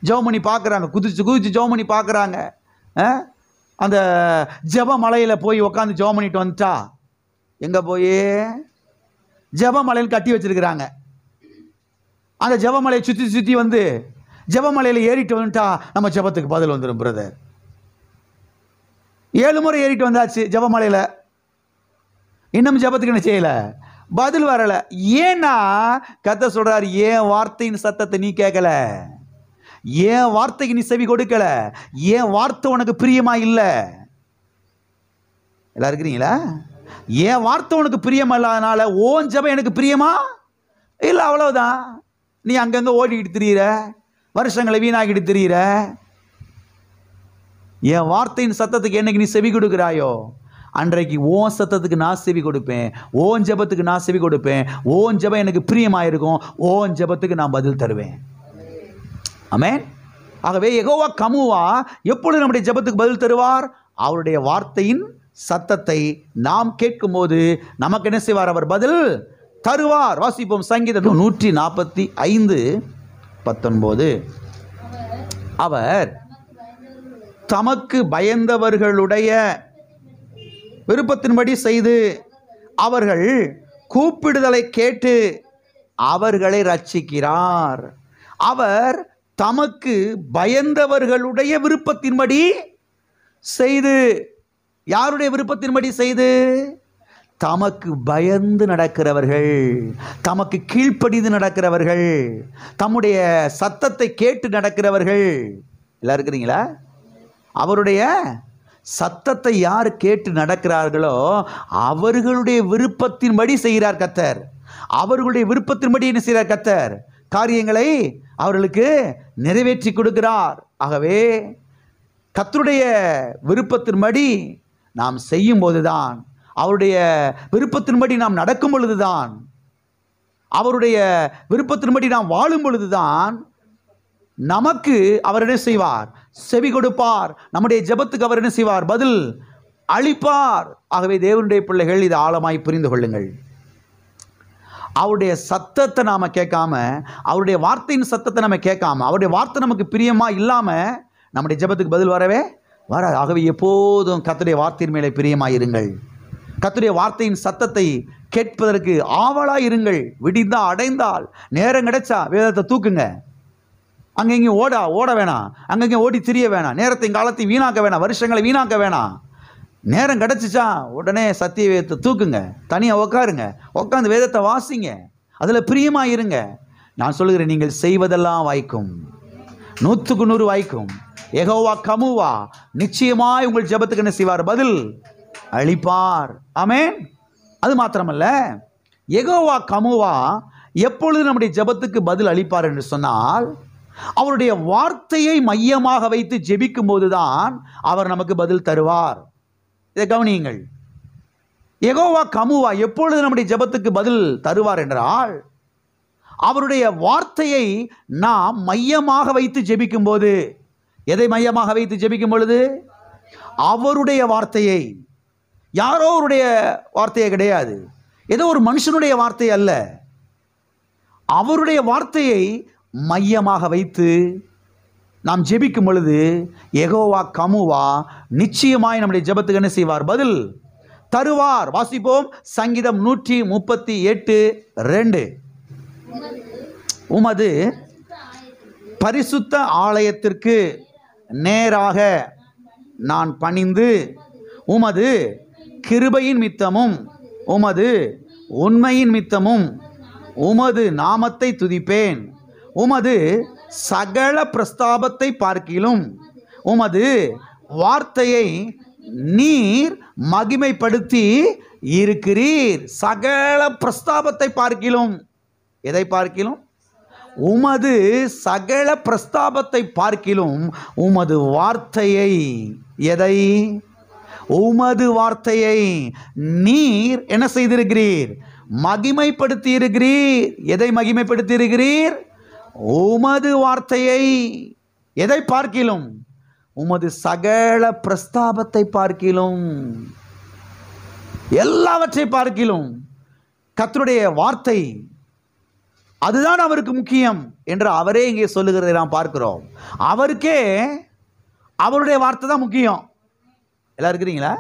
ஜெபம் பண்ணி பார்க்குறாங்க, குதிச்சு ஜெபம் பண்ணி பார்க்குறாங்க. அந்த ஜெப மலையில் போய் உட்காந்து ஜெபம் பண்ணிட்டு வந்துட்டா, எங்கே போய் ஜெபமலையில் கட்டி வச்சிருக்கிறாங்க. அந்த ஜெபமலையை சுற்றி வந்து ஜெபமலையில் ஏறிட்டு வந்துட்டா நம்ம ஜெபத்துக்கு பதில் வந்துடும் பிரதர். 7 முறை ஏறிட்டு வந்தாச்சு ஜெபமலையில், இன்னும் ஜெபத்துக்கு என்ன செய்யலை? பதில் வரலை. ஏன்னா கர்த்தர் சொல்றார், ஏன் வார்த்தையின் சத்தத்தை நீ கேட்கல, ஏன் வார்த்தைக்கு நீ செவி கொடுக்கல, ஏன் வார்த்தை உனக்கு பிரியமா இல்லை. எல்லாம் இருக்கிறீங்களா? ஏன் வார்த்தை உனக்கு பிரியமா இல்லாதனால ஓன் ஜெபம் எனக்கு பிரியமா இல்லை, அவ்வளவுதான். நீ அங்கங்க ஓடிக்கிட்டு திரியிற, வருஷங்களை வீணாக்கிட்டு திரியிற. என் வார்த்தையின் சத்தத்துக்கு என்னைக்கு நீ செவி கொடுக்கிறாயோ அன்றைக்கு ஓன் சத்தத்துக்கு நான் செவி கொடுப்பேன், ஓன் ஜெபத்துக்கு நான் செவி கொடுப்பேன். ஓன் ஜெபம் எனக்கு பிரியமாயிருக்கும், ஓன் ஜெபத்துக்கு நான் பதில் தருவேன். ஆமென். ஆகவே யெகோவா கமுவா எப்பொழுது நம்முடைய ஜெபத்துக்கு பதில் தருவார்? அவருடைய வார்த்தையின் சத்தத்தை நாம் கேட்கும் போது நமக்கு என்ன செய்வார்? அவர் பதில் தருவார். வாசிப்போம். சங்கீதம் 145:19. அவர் தமக்கு பயந்தவர்களுடைய விருப்பத்தின்படி செய்து அவர்கள் கூப்பிடுதலை கேட்டு அவர்களை ரட்சிக்கிறார். அவர் தமக்கு பயந்தவர்களுடைய விருப்பத்தின்படி செய்து, யாருடைய விருப்பத்தின்படி செய்து? தமக்கு பயந்து நடக்கிறவர்கள், தமக்கு கீழ்ப்படிந்து நடக்கிறவர்கள், தம்முடைய சத்தத்தை கேட்டு நடக்கிறவர்கள். எல்லாம் இருக்கிறீங்களா? அவருடைய சத்தத்தை யார் கேட்டு நடக்கிறார்களோ அவர்களுடைய விருப்பத்தின்படி செய்கிறார் கர்த்தர். அவர்களுடைய விருப்பத்தின்படி என்ன செய்கிறார் கர்த்தர்? காரியங்களை அவர்களுக்கு நிறைவேற்றி கொடுக்கிறார். ஆகவே கர்த்தருடைய விருப்பத்தின்படி நாம் செய்யும் போதுதான், அவருடைய விருப்பத்தின்படி நாம் நடக்கும் பொழுதுதான், அவருடைய விருப்பத்தின்படி நாம் வாழும் பொழுதுதான் நமக்கு அவர் என்ன செய்வார்? செவி கொடுப்பார். நம்முடைய ஜெபத்துக்கு அவர் என்ன செய்வார்? பதில் அளிப்பார். ஆகவே தேவனுடைய பிள்ளைகள் இதை ஆழமாய் புரிந்து கொள்ளுங்கள். அவருடைய சத்தத்தை நாம கேட்காம, அவருடைய வார்த்தையின் சத்தத்தை நம்ம கேட்காம, அவருடைய வார்த்தை நமக்கு பிரியமா இல்லாம நம்முடைய ஜெபத்துக்கு பதில் வரவே வராது. ஆகவே எப்போதும் கர்த்தருடைய வார்த்தையின் மேலே பிரியமாயிருங்கள். கர்த்தருடைய வார்த்தையின் சத்தத்தை கேட்பதற்கு ஆவலாயிருங்கள். விடிந்தா அடைந்தால் நேரம் கிடைச்சா வேதத்தை தூக்குங்க. அங்கெங்கேயும் ஓட வேணாம், அங்கங்கேயும் ஓடி திரிய வேணாம், நேரத்தையும் காலத்தையும் வீணாக்க வேணாம், வருஷங்களை வீணாக்க வேணாம். நேரம் கிடச்சிச்சா உடனே சத்திய வேதத்தை தூக்குங்க, தனியாக உட்காருங்க, உட்காந்து வேதத்தை வாசிங்க, அதில் பிரியமாக இருங்க. நான் சொல்லுகிறேன், நீங்கள் செய்வதெல்லாம் வாய்க்கும். 100க்கு 100 வாய்க்கும். யெகோவா கமுவா நிச்சயமாய் உங்கள் ஜெபத்துக்கு என்ன செய்வார்? பதில் அளிப்பார். ஆமென். அது மாத்திரமல்ல, யெகோவா கமுவா எப்பொழுது நம்முடைய ஜெபத்துக்கு பதில் அளிப்பார் என்று சொன்னால், அவருடைய வார்த்தையை மையமாக வைத்து ஜெபிக்கும் போதுதான் அவர் நமக்கு பதில் தருவார். இதை கவனியுங்கள். யெகோவா கமுவா எப்பொழுது நம்முடைய ஜெபத்துக்கு பதில் தருவார் என்றால், அவருடைய வார்த்தையை நாம் மையமாக வைத்து ஜெபிக்கும் போது. எதை மையமாக வைத்து ஜெபிக்கும் பொழுது? அவருடைய வார்த்தையை. யாரோ அவருடைய வார்த்தையே கிடையாது, ஏதோ ஒரு மனுஷனுடைய வார்த்தை அல்ல, அவருடைய வார்த்தையை மையமாக வைத்து நாம் ஜெபிக்கும் பொழுது யெகோவா கமுவா நிச்சயமாய் நம்முடைய ஜெபத்துக்கு என்ன செய்வார்? பதில் தருவார். வாசிப்போம். சங்கீதம் 138:2. உமது பரிசுத்த ஆலயத்திற்கு நேராக நான் பணிந்து உமது கிருபையின் மித்தமும் உமது உண்மையின் மித்தமும் உமது நாமத்தை துதிப்பேன். உமது சகல பிரஸ்தாபத்தை பார்க்கிலும் உமது வார்த்தையை நீர் மகிமைப்படுத்தி இருக்கிறீர். சகல பிரஸ்தாபத்தை பார்க்கிலும். எதை பார்க்கிலும்? உமது சகல பிரஸ்தாபத்தை பார்க்கிலும் உமது வார்த்தையை. எதை? உமது வார்த்தையை நீர் என்ன செய்திருக்கிறீர்? மகிமைப்படுத்தி இருக்கிறீர். எதை மகிமைப்படுத்தி இருக்கிறீர்? உமது வார்த்தையை. எதை பார்க்கிலும்? உமது சகல பிரஸ்தாபத்தை பார்க்கிலும், எல்லாவற்றை பார்க்கிலும் கர்த்தருடைய வார்த்தை அதுதான் அவருக்கு முக்கியம் என்று அவரே இங்கே சொல்லுகிறதை நாம் பார்க்கிறோம். அவருக்கே அவருடைய வார்த்தை தான் முக்கியம். எல்லாம் இருக்கிறீங்களா?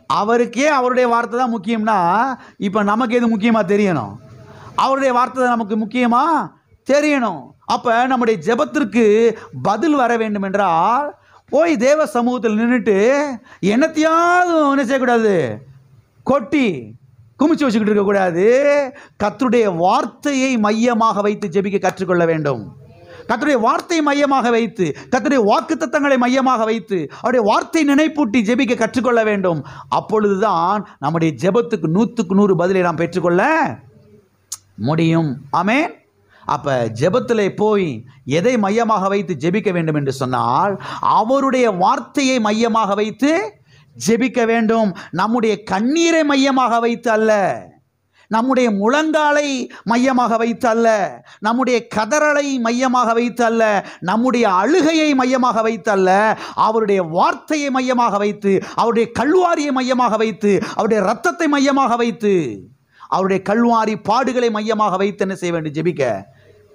அவருக்கே அவருடைய வார்த்தை தான் முக்கியம்னா இப்போ நமக்கு எது முக்கியமாக தெரியணும்? அவருடைய வார்த்தை தான் நமக்கு முக்கியமாக தெரியணும். அப்போ நம்முடைய ஜெபத்திற்கு பதில் வர வேண்டும் என்றால் போய் தேவ சமூகத்தில் நின்றுட்டு என்னத்தையாவது என்ன செய்யக்கூடாது? கொட்டி குமிச்சு வச்சுக்கிட்டு இருக்கக்கூடாது. கர்த்தருடைய வார்த்தையை மையமாக வைத்து ஜெபிக்க கற்றுக்கொள்ள வேண்டும். கர்த்தருடைய வார்த்தையை மையமாக வைத்து, கர்த்தருடைய வாக்குத்தத்தங்களை மையமாக வைத்து அவருடைய வார்த்தை நினைப்பூட்டி ஜெபிக்க கற்றுக்கொள்ள வேண்டும். அப்பொழுதுதான் நம்முடைய ஜெபத்துக்கு 100க்கு 100 பதிலை நாம் பெற்றுக்கொள்ள முடியும். ஆமென். அப்போ ஜெபத்தில் போய் எதை மையமாக வைத்து ஜெபிக்க வேண்டும் என்று சொன்னால், அவருடைய வார்த்தையை மையமாக வைத்து ஜெபிக்க வேண்டும். நம்முடைய கண்ணீரை மையமாக வைத்து அல்ல, நம்முடைய முழங்காலை மையமாக வைத்து அல்ல, நம்முடைய கதறலை மையமாக வைத்து அல்ல, நம்முடைய அழுகையை மையமாக வைத்து அல்ல, அவருடைய வார்த்தையை மையமாக வைத்து, அவருடைய கல்வாரியை மையமாக வைத்து, அவருடைய இரத்தத்தை மையமாக வைத்து, அவருடைய கல்வாரி பாடுகளை மையமாக வைத்து என்ன செய்ய வேண்டும்? ஜெபிக்க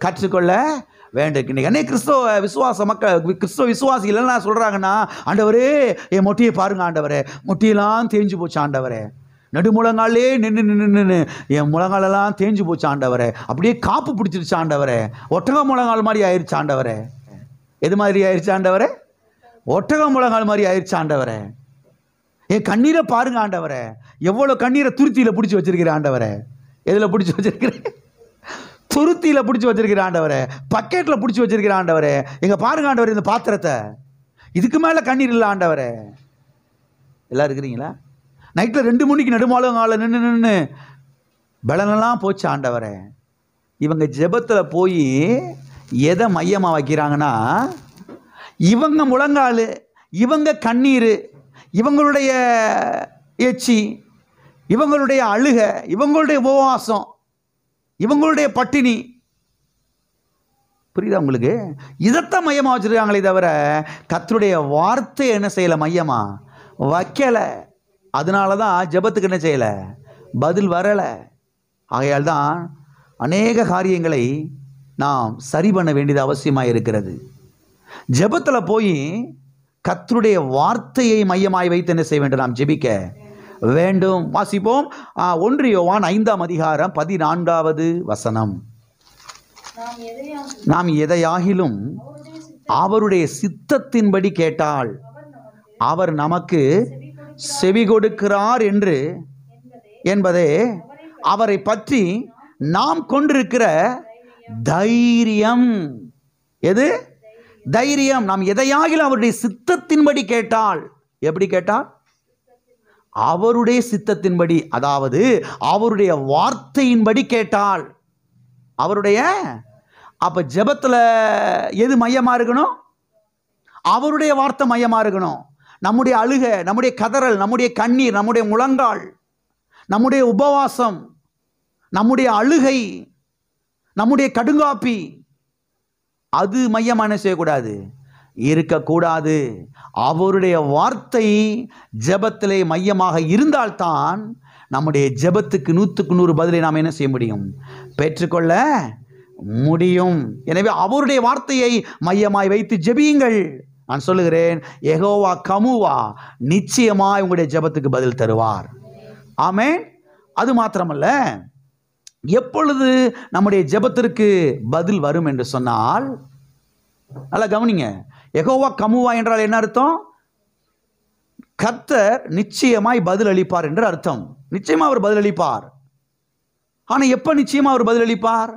கற்றுக்கொள்ள வேண்டும். இன்னைக்கு அநேக கிறிஸ்தவ விசுவாச மக்கள், கிறிஸ்தவ விசுவாசிகள் என்ன சொல்கிறாங்கன்னா, ஆண்டவரே என் மொட்டியை பாருங்க ஆண்டவரே, மொட்டியெல்லாம் தேஞ்சு போச்சு ஆண்டவரே, நடுமுழங்காலே நின்று என் முழங்காலெல்லாம் தேஞ்சு போச்சு ஆண்டவரே, அப்படியே காப்பு பிடிச்சிருச்சு ஆண்டவரே, ஒட்டக முழங்கால் மாதிரி ஆயிடுச்சு ஆண்டவரே. எது மாதிரி ஆயிடுச்சு ஆண்டவரே? ஒட்டக முழங்கால் மாதிரி ஆயிடுச்சு ஆண்டவரே. என் கண்ணீரை பாருங்க ஆண்டவரே, எவ்வளோ கண்ணீரை துருத்தியில் பிடிச்சி வச்சிருக்கிறேன் ஆண்டவரே. எதில் பிடிச்சி வச்சிருக்கிறேன்? துருத்தியில் பிடிச்சி வச்சிருக்கிறேன் ஆண்டவரே, பக்கெட்டில் பிடிச்சி வச்சிருக்கிறேன் ஆண்டவரே. எங்கே பாருங்க ஆண்டவரே இந்த பாத்திரத்தை, இதுக்கு மேலே கண்ணீர் இல்லை ஆண்டவரே. எல்லாம் இருக்கிறீங்களா? நைட்டில் 2 மணிக்கு நடுமாலங்கால நின்று பலனெல்லாம் போச்சு ஆண்டவரே. இவங்க ஜெபத்தில் போய் எதை மையமாக வைக்கிறாங்கன்னா, இவங்க முழங்கால், இவங்க கண்ணீர், இவங்களுடைய எச்சி, இவங்களுடைய அழுக, இவங்களுடைய உபவாசம், இவங்களுடைய பட்டினி. புரியுதா உங்களுக்கு? இதைத்தான் மையமாக வச்சுருக்காங்களே தவிர கர்த்தருடைய வார்த்தை என்ன செய்யலை? மையமாக வைக்கலை. அதனால தான் ஜெபத்துக்கு என்ன செய்யலை? பதில் வரலை. ஆகையால் தான் அநேக காரியங்களை நாம் சரி பண்ண வேண்டியது அவசியமாக இருக்கிறது. ஜெபத்தில் போய் கர்த்தருடைய வார்த்தையை மையமாய் வைத்து என்ன செய்ய வேண்டும்? நாம் ஜெபிக்க வேண்டும். வாசிப்போம். 1 யோவான் 5:14 நாம் எதையாகிலும் அவருடைய சித்தத்தின்படி கேட்டால் அவர் நமக்கு செவி கொடுக்கிறார் என்று என்பதே அவரை பற்றி நாம் கொண்டிருக்கிற தைரியம். எது? தைரியம். நாம் எதையாகிலும் அவருடைய சித்தத்தின்படி கேட்டால், எப்படி கேட்டால்? அவருடைய சித்தத்தின்படி, அதாவது அவருடைய வார்த்தையின்படி கேட்டால். அவருடைய, அப்ப ஜெபத்துல எது மையமா இருக்கணும்? அவருடைய வார்த்தை மையமா இருக்கணும். நம்முடைய அழுகை, நம்முடைய கதறல், நம்முடைய கண்ணீர், நம்முடைய முழங்கால், நம்முடைய உபவாசம், நம்முடைய அழுகை, நம்முடைய கடுங்காப்பி, அது மையமான செய்யக்கூடாது, இருக்கக்கூடாது. அவருடைய வார்த்தை ஜெபத்திலே மையமாக இருந்தால்தான் நம்முடைய ஜெபத்துக்கு 100க்கு 100 பதிலை நாம் என்ன செய்ய முடியும்? பெற்றுக்கொள்ள முடியும். எனவே அவருடைய வார்த்தையை மையமாய் வைத்து ஜெபியுங்கள். நான் சொல்லுகிறேன், யெகோவா கமுவா நிச்சயமாய் உங்களுடைய ஜெபத்துக்கு பதில் தருவார். ஆமென். அது மாத்திரமல்ல, எப்பொழுது நம்முடைய ஜெபத்திற்கு பதில் வரும் என்று சொன்னால், நல்லா கவனிங்க, யெகோவா கமுவா என்றால் என்ன அர்த்தம்? கர்த்தர் நிச்சயமாய் பதில் அளிப்பார் என்று அர்த்தம். நிச்சயமா அவர் பதில் அளிப்பார். ஆனால் எப்போ நிச்சயமா அவர் பதில் அளிப்பார்?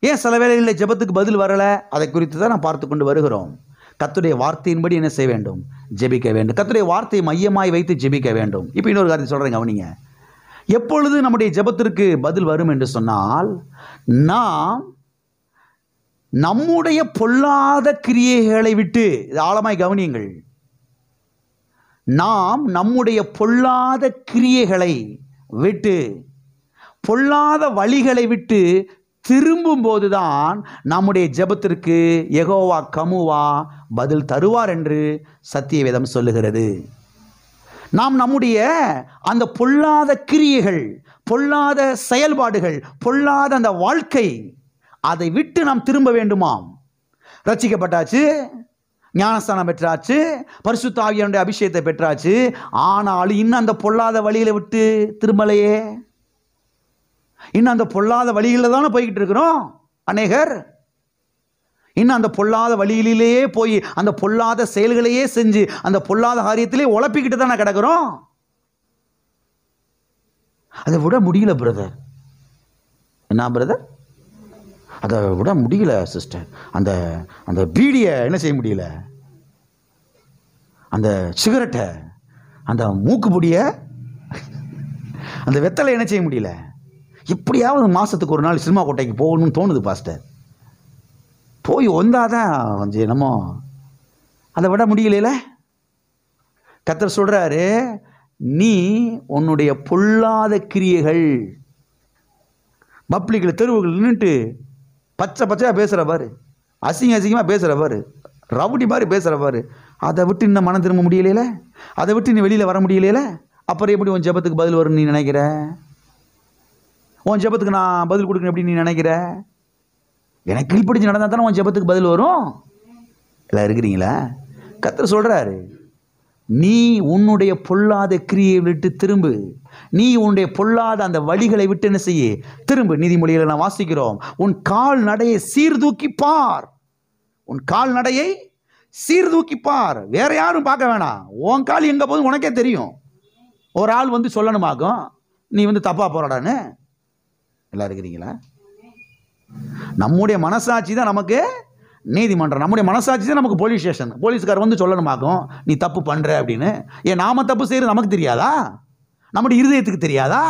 ஏன் சில வேளைகளில் ஜெபத்துக்கு பதில் வரல? அதை குறித்து தான் நான் பார்த்து கொண்டு வருகிறோம். கர்த்தருடைய வார்த்தையின்படி என்ன செய்ய வேண்டும்? ஜெபிக்க வேண்டும். கர்த்தருடைய வார்த்தையை மையமாய் வைத்து ஜெபிக்க வேண்டும். இப்போ இன்னொரு காரியத்தை சொல்கிறேன், கவனிங்க. எப்பொழுது நம்முடைய ஜெபத்திற்கு பதில் வரும் என்று சொன்னால், நாம் நம்முடைய பொல்லாத கிரியைகளை விட்டு, இது ஆழமாய் கவனியுங்கள், நாம் நம்முடைய பொல்லாத கிரியைகளை விட்டு, பொல்லாத வழிகளை விட்டு திரும்பும் போதுதான் நம்முடைய ஜெபத்திற்கு யெகோவா கமுவா பதில் தருவார் என்று சத்திய வேதம் சொல்லுகிறது. நாம் நம்முடைய அந்த பொல்லாத கிரியைகள், பொல்லாத செயல்பாடுகள், பொல்லாத அந்த வாழ்க்கை, அதை விட்டு நாம் திரும்ப வேண்டுமாம். ரட்சிக்கப்பட்டாச்சு, ஞானஸ்தானம் பெற்றாச்சு, பரிசுத்த ஆவியானுடைய அபிஷேகத்தை பெற்றாச்சு, ஆனாலும் இன்னும் அந்த பொல்லாத வழிகளை விட்டு திரும்பலையே. இன்னும் அந்த பொல்லாத வழிகளில் தானே போய்கிட்டு இருக்கிறோம் அநேகர். இன்னும் அந்த பொல்லாத வழியிலேயே போய் அந்த பொல்லாத செயல்களையே செஞ்சு அந்த பொல்லாத காரியத்திலே உழப்பிக்கிட்டு தானே கிடக்கிறோம். அதை விட முடியல பிரதர். என்ன பிரதர்? அதை விட முடியல சிஸ்டர். அந்த அந்த பீடியை என்ன செய்ய முடியல, அந்த சிகரெட்டை, அந்த மூக்குப்பொடியை, அந்த வெத்தலை என்ன செய்ய முடியல. எப்படியாவது மாதத்துக்கு ஒரு நாள் சினிமா கோட்டைக்கு போகணும்னு தோணுது பாஸ்டர். போய் வந்தாதான் கொஞ்சம் என்னமோ, அதை விட முடியல. கர்த்தர் சொல்கிறாரு, நீ உன்னுடைய பொல்லாத கிரியைகள், பப்ளிக்கில் தெருவுகள் நின்றுட்டு பச்சை பச்சையாக பேசுகிற பாரு, அசிங்கமாக பேசுகிற பாரு, ரவுடி மாதிரி பேசுகிற பாரு, அதை விட்டு இன்னும் மனம் திரும்ப முடியல, அதை விட்டு நீ வெளியில் வர முடியல. அப்புறம் எப்படி உன் ஜெபத்துக்கு பதில் வரும்னு நீ நினைக்கிற? உன் ஜெபத்துக்கு நான் பதில் கொடுக்கணும் எப்படி நீ நினைக்கிற? எனக்கு கீழ்ப்படிச்சு நடந்தால் தானே உன் ஜெபத்துக்கு பதில் வரும். எல்லாம் இருக்கிறீங்களா? கர்த்தர் சொல்கிறாரு, நீ உன்னுடைய பொல்லாத கிரியை விட்டு திரும்பு, நீ உன்னுடைய பொல்லாத அந்த வழிகளை விட்டு என்ன செய்ய திரும்பு. நீதிமொழிகளை நான் வாசிக்கிறோம், உன் கால் நடையை சீர்தூக்கி பார், உன் கால் நடையை சீர்தூக்கி பார். வேற யாரும் பார்க்க வேணாம், உன் கால் எங்கே போதும் உனக்கே தெரியும். ஒரு ஆள் வந்து சொல்லணுமாக்கும் நீ வந்து தப்பாக போறாடான்னு. எல்லாம் இருக்கிறீங்களா? நம்முடைய மனசாட்சி தான் நமக்கு நீதிமன்றம், நம்முடைய மனசாட்சி தான் நமக்கு போலீஸ் ஸ்டேஷன். போலீஸ்கார் வந்து சொல்லணுமாக்கும் நீ தப்பு பண்ணுற அப்படின்னு. ஏன் நாம தப்பு செய்கிறது நமக்கு தெரியாதா? நம்முடைய இருதயத்துக்கு தெரியாதா?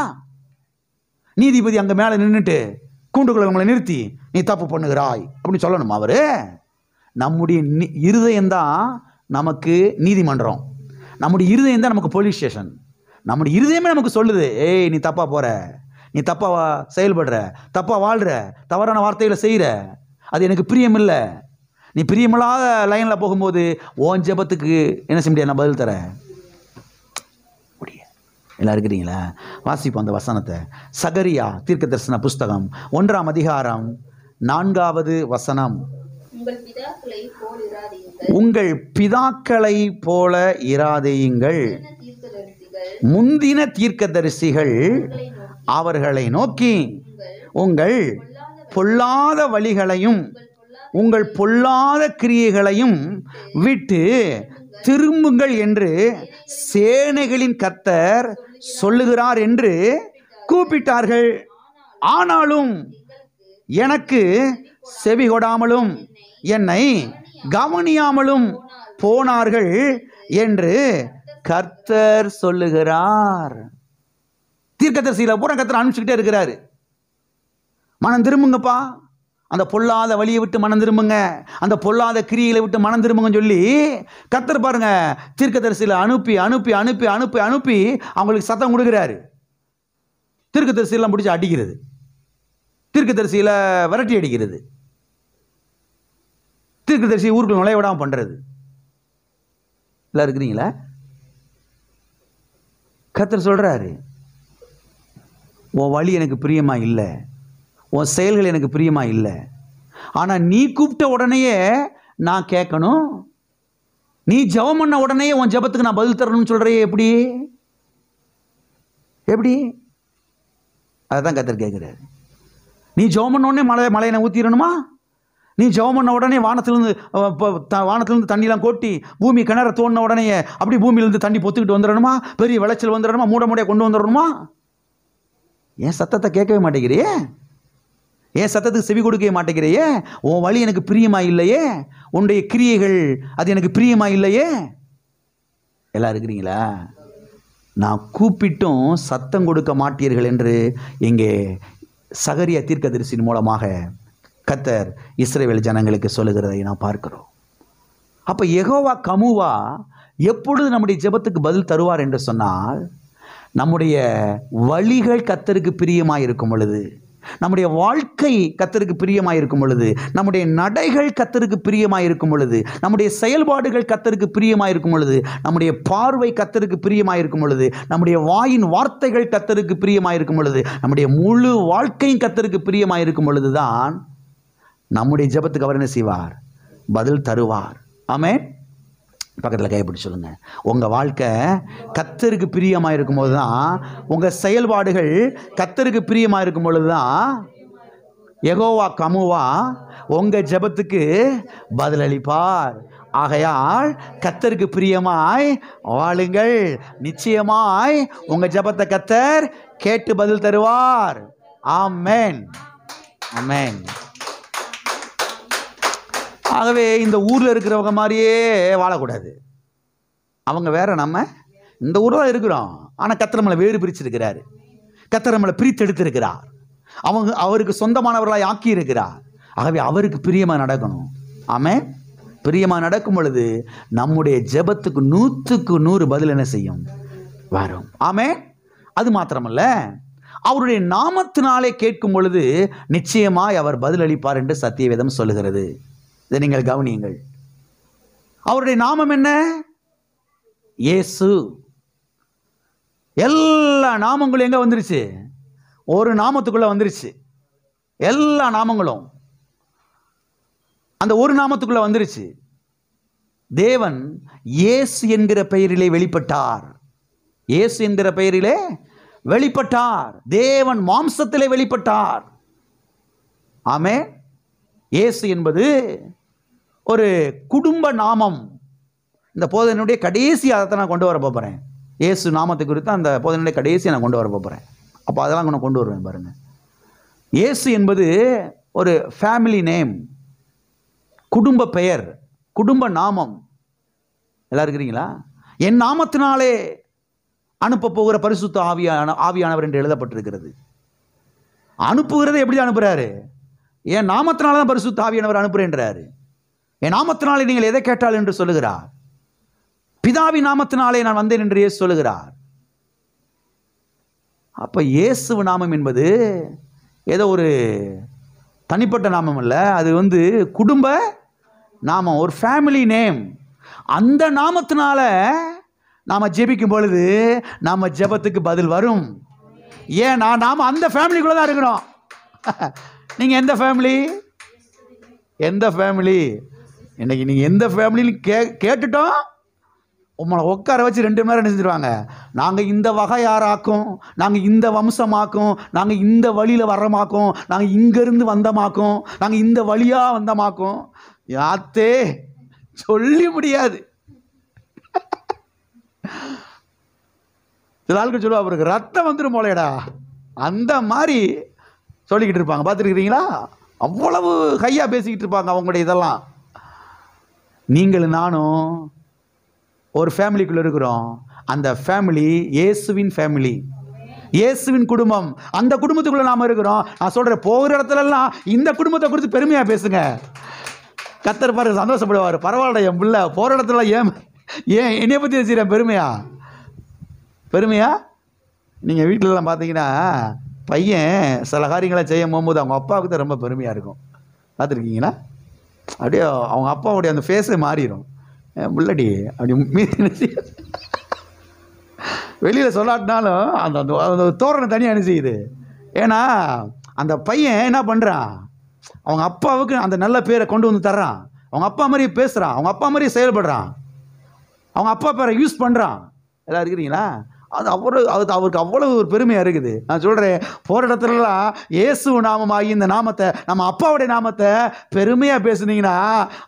நீதிபதி அங்கே மேலே நின்றுட்டு கூண்டுக்குள்ள நம்மளை நிறுத்தி நீ தப்பு பண்ணுகிறாய் அப்படின்னு சொல்லணுமா அவர்? நம்முடைய இருதயம்தான் நமக்கு நீதிமன்றம், நம்முடைய இருதயம் தான் நமக்கு போலீஸ் ஸ்டேஷன். நம்முடைய இருதயமே நமக்கு சொல்லுது, ஏய் நீ தப்பாக போகிற, நீ தப்பாக செயல்படுற, தப்பாக வாழ்கிற, தவறான வார்த்தைகளை செய்கிற, அது எனக்கு பிரியம் இல்லை. நீ பிரியமில்லாத லைனில் போகும்போது ஓன் ஜெபத்துக்கு என்ன செய்ய முடியாது, நான் பதில் தரேன். எல்லாம் இருக்கிறீங்களா? வாசிப்போம் அந்த வசனத்தை. சகரியா தீர்க்க தரிசன புஸ்தகம் 1ஆம் அதிகாரம் 4வது வசனம். உங்கள் பிதாக்களை போல இராதேயுங்கள், முந்தின தீர்க்கதரிசிகள் அவர்களை நோக்கி உங்கள் பொல்லாத வழிகளையும் உங்கள் பொல்லாத கிரியைகளையும் விட்டு திரும்புங்கள் என்று சேனைகளின் கர்த்தர் சொல்லுகிறார் என்று கூப்பிட்டார்கள். ஆனாலும் எனக்கு செவி கொடாமலும் என்னை கவனியாமலும் போனார்கள் என்று கர்த்தர் சொல்லுகிறார். தீர்க்கதரிசியில பூரா கர்த்தர் அனுப்பிச்சுக்கிட்டே இருக்கிறாரு. மனம் திரும்புங்கப்பா, அந்த பொல்லாத வழியை விட்டு மனம் திரும்புங்க, அந்த பொல்லாத கிரியைகளை விட்டு மனம் திரும்புங்கன்னு சொல்லி கர்த்தர் பாருங்க தீர்க்கதரிசியில அனுப்பி அனுப்பி அனுப்பி அனுப்பி அனுப்பி அவங்களுக்கு சத்தம் கொடுக்கிறாரு. தீர்க்கதரிசியெல்லாம் பிடிச்சி அடிக்கிறது, தீர்க்கதரிசியில விரட்டி அடிக்கிறது, தீர்க்கதரிசி ஊருக்குள்ள நுழைய விடாம பண்றது. எல்லாம் இருக்கிறீங்களா? கர்த்தர் சொல்றாரு, உன் வழி எனக்கு பிரியமா இல்லை, உன் செயல்கள் எனக்கு பிரியமா இல்லை. ஆனா நீ கூப்பிட்ட உடனேயே நான் கேட்கணும், நீ ஜெபம் பண்ண உடனே உன் ஜெபத்துக்கு நான் பதில் தரணும்னு சொல்றியே, எப்படி எப்படி? அதான் கர்த்தர் கேட்கிறாரு. நீ ஜெபம் பண்ண உடனே மழையை ஊத்திடணுமா? நீ ஜெபம் பண்ண உடனே வானத்திலிருந்து தண்ணிலாம் கொட்டி பூமி கிணற தோண்டின உடனே அப்படி பூமியிலிருந்து தண்ணி பொத்துக்கிட்டு வந்துடணுமா? பெரிய விளைச்சல் வந்துடணுமா? மூடைய கொண்டு வந்துடணுமா? என் சத்தத்தை கேட்கவே மாட்டேங்கிறியே, என் சத்தத்துக்கு செவி கொடுக்கவே மாட்டேங்கிறையே, உன் வழி எனக்கு பிரியமா இல்லையே, உன்னுடைய கிரியைகள் அது எனக்கு பிரியமா இல்லையே. எல்லாம் இருக்கிறீங்களா? நான் கூப்பிட்டும் சத்தம் கொடுக்க மாட்டீர்கள் என்று இங்கே சகரியா தீர்க்கதரிசியின் மூலமாக கர்த்தர் இஸ்ரவேல் ஜனங்களுக்கு சொல்லுகிறதை நான் பார்க்கிறோம். அப்ப யெகோவா கமுவா எப்பொழுது நம்முடைய ஜெபத்துக்கு பதில் தருவார் என்று சொன்னால், நம்முடைய வழிகள் கர்த்தருக்கு பிரியமாய் இருக்கும் பொழுது, நம்முடைய வாழ்க்கை கர்த்தருக்கு பிரியமாய் இருக்கும் பொழுது, நம்முடைய நடைகள் கர்த்தருக்கு பிரியமாய் இருக்கும் பொழுது, நம்முடைய செயல்பாடுகள் கர்த்தருக்கு பிரியமாய் இருக்கும் பொழுது, நம்முடைய பார்வை கர்த்தருக்கு பிரியமாய் இருக்கும் பொழுது, நம்முடைய வாயின் வார்த்தைகள் கர்த்தருக்கு பிரியமாய் இருக்கும் பொழுது, நம்முடைய முழு வாழ்க்கையும் கர்த்தருக்கு பிரியமாய் இருக்கும் பொழுதுதான் நம்முடைய ஜெபத்துக்கு அவர் என்ன செய்வார்? பதில் தருவார். ஆமென். பக்கத்தில் கைப்பிடி சொல்லுங்க, உங்க வாழ்க்கை கர்த்தருக்கு பிரியமா இருக்கும் போதுதான், உங்க செயல்பாடுகள் கர்த்தருக்கு பிரியமா இருக்கும் பொழுதுதான் யெகோவா கமுவா உங்க ஜெபத்துக்கு பதிலளிப்பார். ஆகையால் கர்த்தருக்கு பிரியமாய் வாழுங்கள், நிச்சயமாய் உங்க ஜெபத்தை கர்த்தர் கேட்டு பதில் தருவார். ஆமென், ஆமென். ஆகவே இந்த ஊரில் இருக்கிறவங்க மாதிரியே வாழக்கூடாது. அவங்க வேற, நம்ம இந்த ஊரில் தான் இருக்கிறோம். ஆனால் கர்த்தர் நம்மளை வேறு பிரிச்சிருக்கிறார், கர்த்தர் நம்மளை பிரித்தெடுத்திருக்கிறார், அவருக்கு சொந்தமானவர்களாய் ஆக்கி இருக்கிறார். ஆகவே அவருக்கு பிரியமாக நடக்கணும். ஆமென். பிரியமாக நடக்கும் பொழுது நம்முடைய ஜெபத்துக்கு 100க்கு 100 பதில் என்ன செய்யும்? வரும். ஆமென். அது மாத்திரமல்ல, அவருடைய நாமத்தினாலே கேட்கும் பொழுது நிச்சயமாய் அவர் பதிலளிப்பார் என்று சத்தியவேதம் சொல்லுகிறது. இதை நீங்கள் கவனியுங்கள். அவருடைய நாமம் என்ன? இயேசு. எல்லா நாமங்களும் எங்க வந்துருச்சு? ஒரு நாமத்துக்குள்ள வந்துருச்சு. எல்லா நாமங்களும் அந்த ஒரு நாமத்துக்குள்ள வந்துருச்சு. தேவன் இயேசு என்கிற பெயரிலே வெளிப்பட்டார். இயேசு என்கிற பெயரிலே வெளிப்பட்டார். தேவன் மாம்சத்திலே வெளிப்பட்டார். ஆமென். இயேசு என்பது ஒரு குடும்ப நாமம். இந்த போதனையுடைய கடைசி அதை நான் கொண்டு வர போகிறேன். இயேசு நாமத்தை குறித்து அந்த போதனையுடைய கடைசியை நான் கொண்டு வர போகிறேன். அப்போ அதெல்லாம் நான் கொண்டு வருவேன் பாருங்க. இயேசு என்பது ஒரு ஃபேமிலி நேம், குடும்ப பெயர், குடும்ப நாமம். எல்லாம் இருக்கிறீங்களா? என் நாமத்தினாலே அனுப்ப போகிற பரிசுத்த ஆவியானவர் என்று எழுதப்பட்டிருக்கிறது. அனுப்புகிறது எப்படி அனுப்புறாரு? என் நாமத்தினால தான் பரிசுத்த ஆவியானவர் அனுப்புறேன்றாரு. என் நாமத்தினாலே நீங்கள் எதை கேட்டால் என்று சொல்லுகிறார். பிதாவி நாமத்தினாலே நான் வந்தேன் என்று இயேசு சொல்லுகிறார். அப்ப இயேசு நாமம் என்பது ஏதோ ஒரு தனிப்பட்ட நாமம் அல்ல, அது குடும்ப நாமம், ஒரு ஃபேமிலி நேம். அந்த நாமத்தினால நாம ஜெபிக்கும் பொழுது நாம ஜெபத்துக்கு பதில் வரும். ஏன்னா நாம அந்த ஃபேமிலிக்குள்ள தான் இருக்கிறோம். நீங்க எந்த ஃபேமிலி? எந்த ஃபேமிலி? இன்னைக்கு நீங்க எந்த ஃபேமிலின்னு கேட்டுட்டோம், உங்களை உட்கார வச்சு 2 மணி நேரம் செஞ்சிருவாங்க. நாங்கள் இந்த வகையாராக்கும், நாங்கள் இந்த வம்சமாக்கும், நாங்கள் இந்த வழியில் வர்றமாக்கும், நாங்கள் இங்கேருந்து வந்தமாக்கும், நாங்கள் இந்த வழியாக வந்தமாக்கும். யாத்தே சொல்லி முடியாது. சில ஆட்கள் சொல்லுவா, அவருக்கு ரத்தம் வந்துடும் போலேடா, அந்த மாதிரி சொல்லிக்கிட்டு இருப்பாங்க. பார்த்துருக்கிறீங்களா? அவ்வளவு கையாக பேசிக்கிட்டு இருப்பாங்க அவங்களுடைய இதெல்லாம். நீங்களும் நானும் ஒரு ஃபேமிலிக்குள்ள இருக்கிறோம். அந்த ஃபேமிலி இயேசுவின் ஃபேமிலி, இயேசுவின் குடும்பம். அந்த குடும்பத்துக்குள்ள நாம இருக்கிறோம். நான் சொல்றேன், போகிற இடத்துல எல்லாம் இந்த குடும்பத்தை குறித்து பெருமையா பேசுங்க. கர்த்தர் பாருங்க சந்தோஷப்படுவார். பரவாயில்ல என் பிள்ளை போகிற இடத்துல ஏன் என்னைய பற்றி வச்சுக்கிறேன் பெருமையா. நீங்கள் வீட்டிலலாம் பார்த்தீங்கன்னா பையன் சில காரியங்களை செய்ய போகும்போது அவங்க அப்பாவுக்கு தான் ரொம்ப பெருமையாக இருக்கும். பார்த்துருக்கீங்களா? அப்படியே அவங்க அப்பாவுடைய அந்த ஃபேஸே மாறிடும். முள்ளடி அப்படி மீறி வெளியில் சொல்லாட்டினாலும் அந்த அந்த தோரணை தனியாக என்ன செய்யுது. ஏன்னா அந்த பையன் என்ன பண்ணுறான், அவங்க அப்பாவுக்கு அந்த நல்ல பேரை கொண்டு வந்து தர்றான். அவங்க அப்பா மாதிரி பேசுகிறான், அவங்க அப்பா மாதிரி செயல்படுறான், அவங்க அப்பா பேரை யூஸ் பண்ணுறான். எல்லாம் இருக்கிறீங்களா? அது அவருக்கு அவ்வளவு ஒரு பெருமையாக இருக்குது. நான் சொல்கிறேன், போகிற இடத்துலலாம் இயேசு நாமமாகி இந்த நாமத்தை, நம்ம அப்பாவுடைய நாமத்தை பெருமையாக பேசுனீங்கன்னா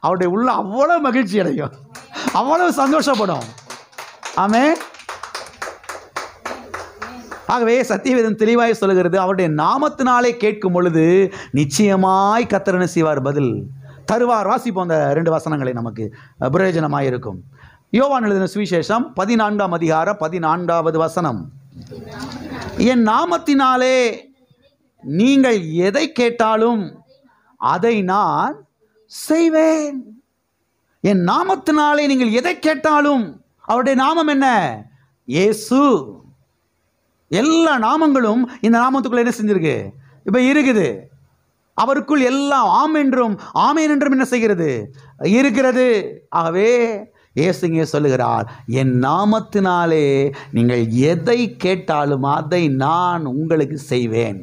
அவருடைய உள்ள அவ்வளோ மகிழ்ச்சி அடையும், அவ்வளவு சந்தோஷப்படும். ஆமென். ஆகவே சத்தியவேதம் தெளிவாய் சொல்லுகிறது, அவருடைய நாமத்தினாலே கேட்கும் பொழுது நிச்சயமாய் கர்த்தர் என்ன செய்வார், பதில் தருவார். வாசிப்போம் அந்த 2 வசனங்களை, நமக்கு பிரயோஜனமாக இருக்கும். யோவான் எழுதின சுவிசேஷம் 14ஆம் அதிகாரம் 14வது வசனம். என் நாமத்தினாலே நீங்கள் எதை கேட்டாலும் அதை நான் செய்வேன். என் நாமத்தினாலே நீங்கள் எதை கேட்டாலும், அவருடைய நாமம் என்ன? இயேசு. எல்லா நாமங்களும் இந்த நாமத்துக்குள்ள என்ன செஞ்சிருக்கு, இப்போ இருக்குது. அவருக்குள் எல்லாம் ஆம் என்றும் ஆமேன் என்றும் என்ன செய்கிறது, இருக்கிறது. ஆகவே இயேசுங்க சொல்லுகிறார், என் நாமத்தினாலே நீங்கள் எதை கேட்டாலும் அதை நான் உங்களுக்கு செய்வேன்.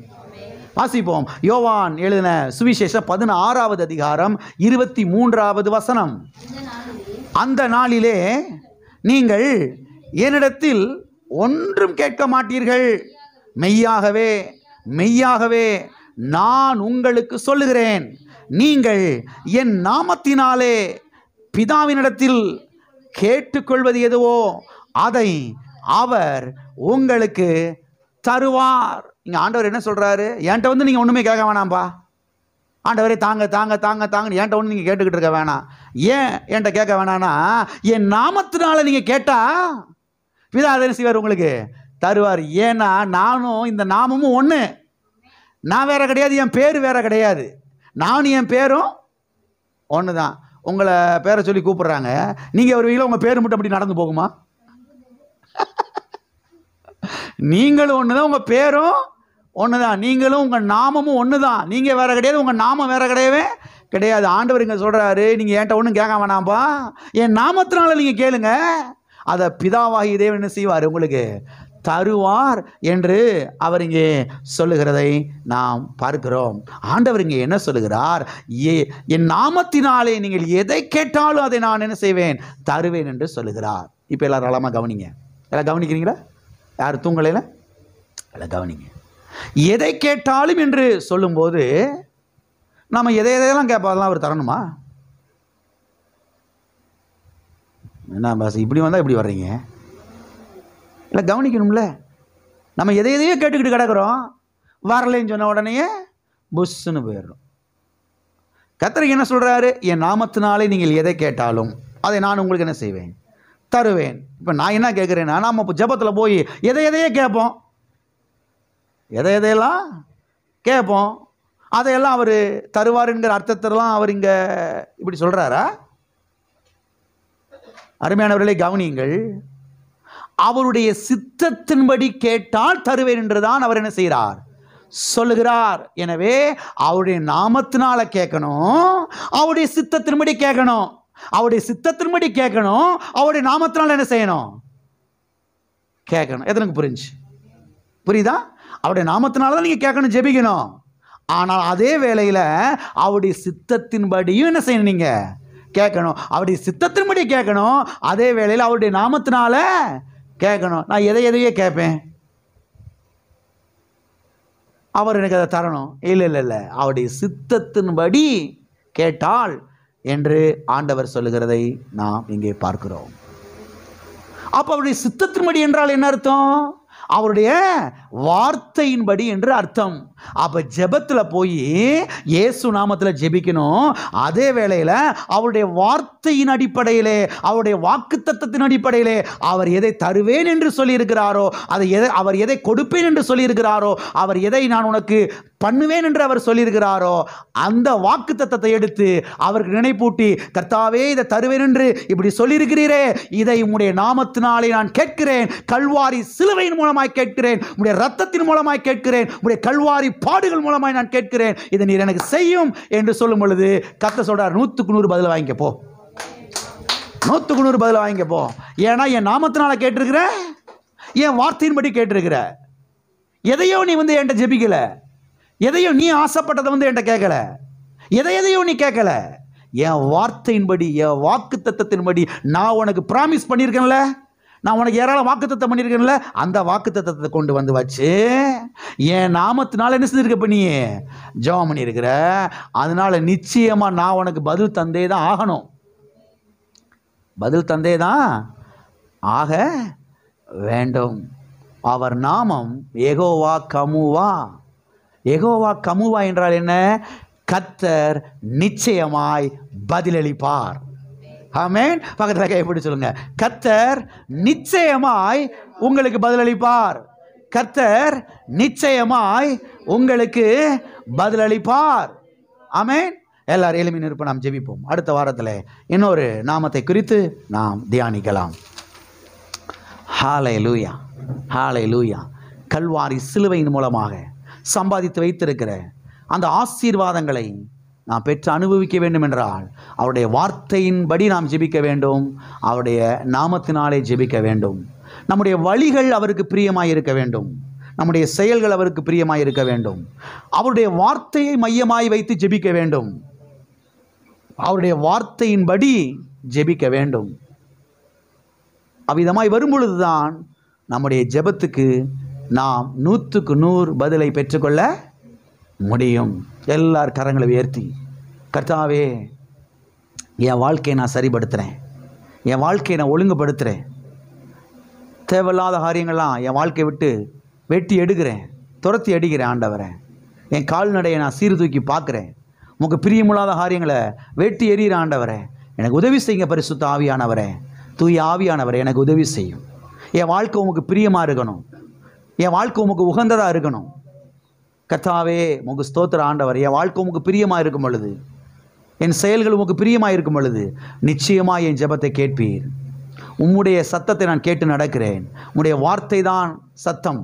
வாசிப்போம் யோவான் எழுதின சுவிசேஷம் 16வது அதிகாரம் 23வது வசனம். அந்த நாளிலே நீங்கள் என்னிடத்தில் ஒன்றும் கேட்க மாட்டீர்கள், மெய்யாகவே மெய்யாகவே நான் உங்களுக்கு சொல்லுகிறேன், நீங்கள் என் நாமத்தினாலே பிதாவினிடத்தில் கேட்டுக்கொள்வது எதுவோ அதை அவர் உங்களுக்கு தருவார். இங்க ஆண்டவர் என்ன சொல்றாரு, என்கிட்ட வந்து நீங்க ஒண்ணுமே கேட்க வேணாம்பா, ஆண்டவரே தாங்க தாங்க தாங்க தாங்க என்கிட்ட ஒன்று நீங்க கேட்டுக்கிட்டு இருக்க வேணாம். ஏன் என்கிட்ட கேட்க வேணான்னா, என் நாமத்தினால நீங்க கேட்டா பிதா என்ன செய்வார், உங்களுக்கு தருவார். ஏன்னா நானும் இந்த நாமமும் ஒன்று, நான் வேற கிடையாது, என் பேர் வேற கிடையாது, நானும் என் பேரும் ஒன்று தான். உங்களை பேரை சொல்லி கூப்பிடுறாங்க, நீங்கள் வருவீங்களா, உங்கள் பேர் மட்டும் அப்படி நடந்து போகுமா? நீங்களும் ஒன்று தான், உங்கள் பேரும் ஒன்று தான், நீங்களும் உங்கள் நாமமும் ஒன்று தான். நீங்கள் வேற கிடையாது, உங்கள் நாமம் வேற கிடையவே கிடையாது. ஆண்டவர் இங்கே சொல்கிறாரு, நீங்கள் என்கிட்ட ஒன்றும் கேட்க வேணாம்பா, என் நாமத்தினால நீங்கள் கேளுங்க, அதை பிதாவாகி தேவன் என்ன செய்வார், உங்களுக்கு தருவார் என்று அவர் இங்கே சொல்லுகிறதை நாம் பார்க்கிறோம். ஆண்டவர் இங்கே என்ன சொல்லுகிறார், என் நாமத்தினாலே நீங்கள் எதை கேட்டாலும் அதை நான் என்ன செய்வேன், தருவேன் என்று சொல்லுகிறார். இப்போ எல்லாரும் ஆழமாக கவனிங்க. எல்லாம் கவனிக்கிறீங்களா? யார் தூங்கலையில? எல்லாம் கவனிங்க. எதை கேட்டாலும் என்று சொல்லும்போது நம்ம எதையெல்லாம் கேட்பாதெல்லாம் அவர் தரணுமா? என்ன பாஸ் இப்படி வந்தால் இப்படி வர்றீங்க? இல்லை கவனிக்கணும்ல. நம்ம எதையோ கேட்டுக்கிட்டு கிடக்கிறோம், வரலைன்னு சொன்ன உடனே புஷ்ஷுன்னு போயிடுறோம். கர்த்தர் என்ன சொல்கிறாரு, என் நாமத்தினாலே நீங்கள் எதை கேட்டாலும் அதை நான் உங்களுக்கு என்ன செய்வேன், தருவேன். இப்போ நான் என்ன கேட்குறேன்னா, நாம் இப்போ ஜெபத்தில் போய் எதையோ கேட்போம், எதையெல்லாம் கேட்போம், அதையெல்லாம் அவர் தருவாருங்கிற அர்த்தத்திலாம் அவர் இங்கே இப்படி சொல்கிறாரா? அருமையானவர்களை கவனியுங்கள். அவருடைய சித்தத்தின்படி கேட்டால் தருவேன் என்றுதான் அவர் என்ன செய்கிறார், சொல்லுகிறார். எனவே அவருடைய நாமத்தினால கேட்கணும், அவருடைய சித்தத்தின்படி கேட்கணும், அவருடைய சித்தத்தின்படி கேட்கணும், அவருடைய நாமத்தினால என்ன செய்யணும், கேட்கணும். எத்தனைக்கு புரிஞ்சு? புரியுதா? அவருடைய நாமத்தினால தான் நீங்கள் கேட்கணும், ஜெபிக்கணும். ஆனால் அதே வேளையில் அவருடைய சித்தத்தின்படியும் என்ன செய்யணும், நீங்கள் கேட்கணும். அவருடைய சித்தத்தின்படி கேட்கணும், அதே வேளையில் அவருடைய நாமத்தினால கேட்கணும். நான் எதையோ கேட்பேன், அவர் எனக்கு அதை தரணும், இல்லை இல்லை இல்லை, அவருடைய சித்தத்தின்படி கேட்டால் என்று ஆண்டவர் சொல்லுகிறதை நாம் இங்கே பார்க்கிறோம். அப்போ அவருடைய சித்தத்தின்படி என்றால் என்ன அர்த்தம்? அவருடைய வார்த்தையின்படி என்று அர்த்தம். அப்ப ஜெபத்துல போய் இயேசு நாமத்துல ஜெபிக்கணும். அதே வேளையில அவருடைய வார்த்தையின் அடிப்படையிலே, அவருடைய வாக்குத்தத்தத்தின் அடிப்படையிலே அவர் எதை தருவேன் என்று சொல்லி இருக்கிறாரோ, அவர் எதை கொடுப்பேன் என்று சொல்லி இருக்கிறாரோ, அவர் எதை நான் உனக்கு பண்ணுவேன் என்று அவர் சொல்லியிருக்கிறாரோ, அந்த வாக்குத்தத்தத்தை எடுத்து அவருக்கு நினைப்பூட்டி, கர்த்தாவே இதை தருவேன் என்று இப்படி சொல்லியிருக்கிறீரே, இதை உம்முடைய நாமத்தினாலே நான் கேட்கிறேன், கல்வாரி சிலுவையின் மூலமாய் கேட்கிறேன், உம்முடைய ரத்தத்தின் மூலமாய் கேட்கிறேன், உம்முடைய கல்வாரி பாடுகள் மூலமாய் நான் கேட்கிறேன், இதை நீர் எனக்கு செய்யும் என்று சொல்லும் பொழுது கர்த்தர் சொல்றார், 100க்கு 100 பதில் வாங்கிக்க போ, 100க்கு 100 பதில் வாங்கிக்க போ. ஏன்னா என் நாமத்தினால கேட்டிருக்கிற, என் வார்த்தையின்படி கேட்டிருக்கிற, எதையோ நீ என்கிட்ட ஜெபிக்கல, எதையோ நீ ஆசைப்பட்டதை என்கிட்ட கேட்கல, எதையோ நீ கேட்கல, என் வார்த்தையின்படி, என் வாக்கு தத்தத்தின்படி நான் உனக்கு ப்ராமிஸ் பண்ணியிருக்கேன்ல, நான் உனக்கு ஏராளம் வாக்கு தத்தம் பண்ணியிருக்கேன்ல, அந்த வாக்கு தத்தத்தை கொண்டு வந்து வச்சு என் நாமத்தினால என்ன செஞ்சிருக்க, பண்ணி ஜெபம் பண்ணியிருக்கிற, அதனால நிச்சயமா நான் உனக்கு பதில் தந்தே தான் ஆகணும், பதில் தந்தே தான் ஆக வேண்டும். அவர் நாமம் யெகோவா கமுவா. யெகோவா கமுவா என்றால் என்ன? கர்த்தர் நிச்சயமாய் பதிலளிப்பார். ஆமென். பக்கத்தில் கைப்பிடி சொல்லுங்க, கர்த்தர் நிச்சயமாய் உங்களுக்கு பதிலளிப்பார், கர்த்தர் நிச்சயமாய் உங்களுக்கு பதிலளிப்பார். ஆமென். எல்லாரும் எளிமையின் இருப்ப நாம் ஜெபிப்போம். அடுத்த வாரத்தில் இன்னொரு நாமத்தை குறித்து நாம் தியானிக்கலாம். ஹல்லேலூயா, ஹல்லேலூயா. கல்வாரி சிலுவையின் மூலமாக சம்பாதித்து வைத்திருக்கிற அந்த ஆசீர்வாதங்களை நாம் பெற்று அனுபவிக்க வேண்டும் என்றால் அவருடைய வார்த்தையின்படி நாம் ஜெபிக்க வேண்டும், அவருடைய நாமத்தினாலே ஜெபிக்க வேண்டும். நம்முடைய வழிகள் அவருக்கு பிரியமாய் இருக்க வேண்டும், நம்முடைய செயல்கள் அவருக்கு பிரியமாய் இருக்க வேண்டும். அவருடைய வார்த்தையை மையமாய் வைத்து ஜெபிக்க வேண்டும், அவருடைய வார்த்தையின்படி ஜெபிக்க வேண்டும். அவ்விதமாய் வரும்பொழுதுதான் நம்முடைய ஜெபத்துக்கு நாம் 100க்கு 100 பதிலை பெற்றுக்கொள்ள முடியும். எல்லார் கரங்களை உயர்த்தி, கர்த்தாவே என் வாழ்க்கையை நான் சரிப்படுத்துகிறேன், என் வாழ்க்கையை நான் ஒழுங்குபடுத்துகிறேன், தேவையில்லாத காரியங்கள்லாம் என் வாழ்க்கையை விட்டு வெட்டி எடுக்கிறேன், துரத்தி அடிக்கிறேன் ஆண்டவரே, என் கால்நடையை நான் சீர்தூக்கி பார்க்குறேன், உங்களுக்கு பிரியமில்லாத காரியங்களை வெட்டி எறிகிற ஆண்டவரே, எனக்கு உதவி செய்யுங்க பரிசுத்த ஆவியானவரே, தூய ஆவியானவரே எனக்கு உதவி செய்யும். என் வாழ்க்கை உங்களுக்கு பிரியமாக இருக்கணும், என் வாழ்க்கை உங்களுக்கு உகந்ததாக இருக்கணும். கர்த்தாவே உங்கள் ஸ்தோத்திர ஆண்டவர், என் வாழ்க்கை உங்களுக்கு பிரியமாக இருக்கும் பொழுது, என் செயல்கள் உங்களுக்கு பிரியமாக இருக்கும் பொழுது நிச்சயமாக என் ஜெபத்தை கேட்பீர். உம்முடைய சத்தத்தை நான் கேட்டு நடக்கிறேன். உம்முடைய வார்த்தை தான் சத்தம்,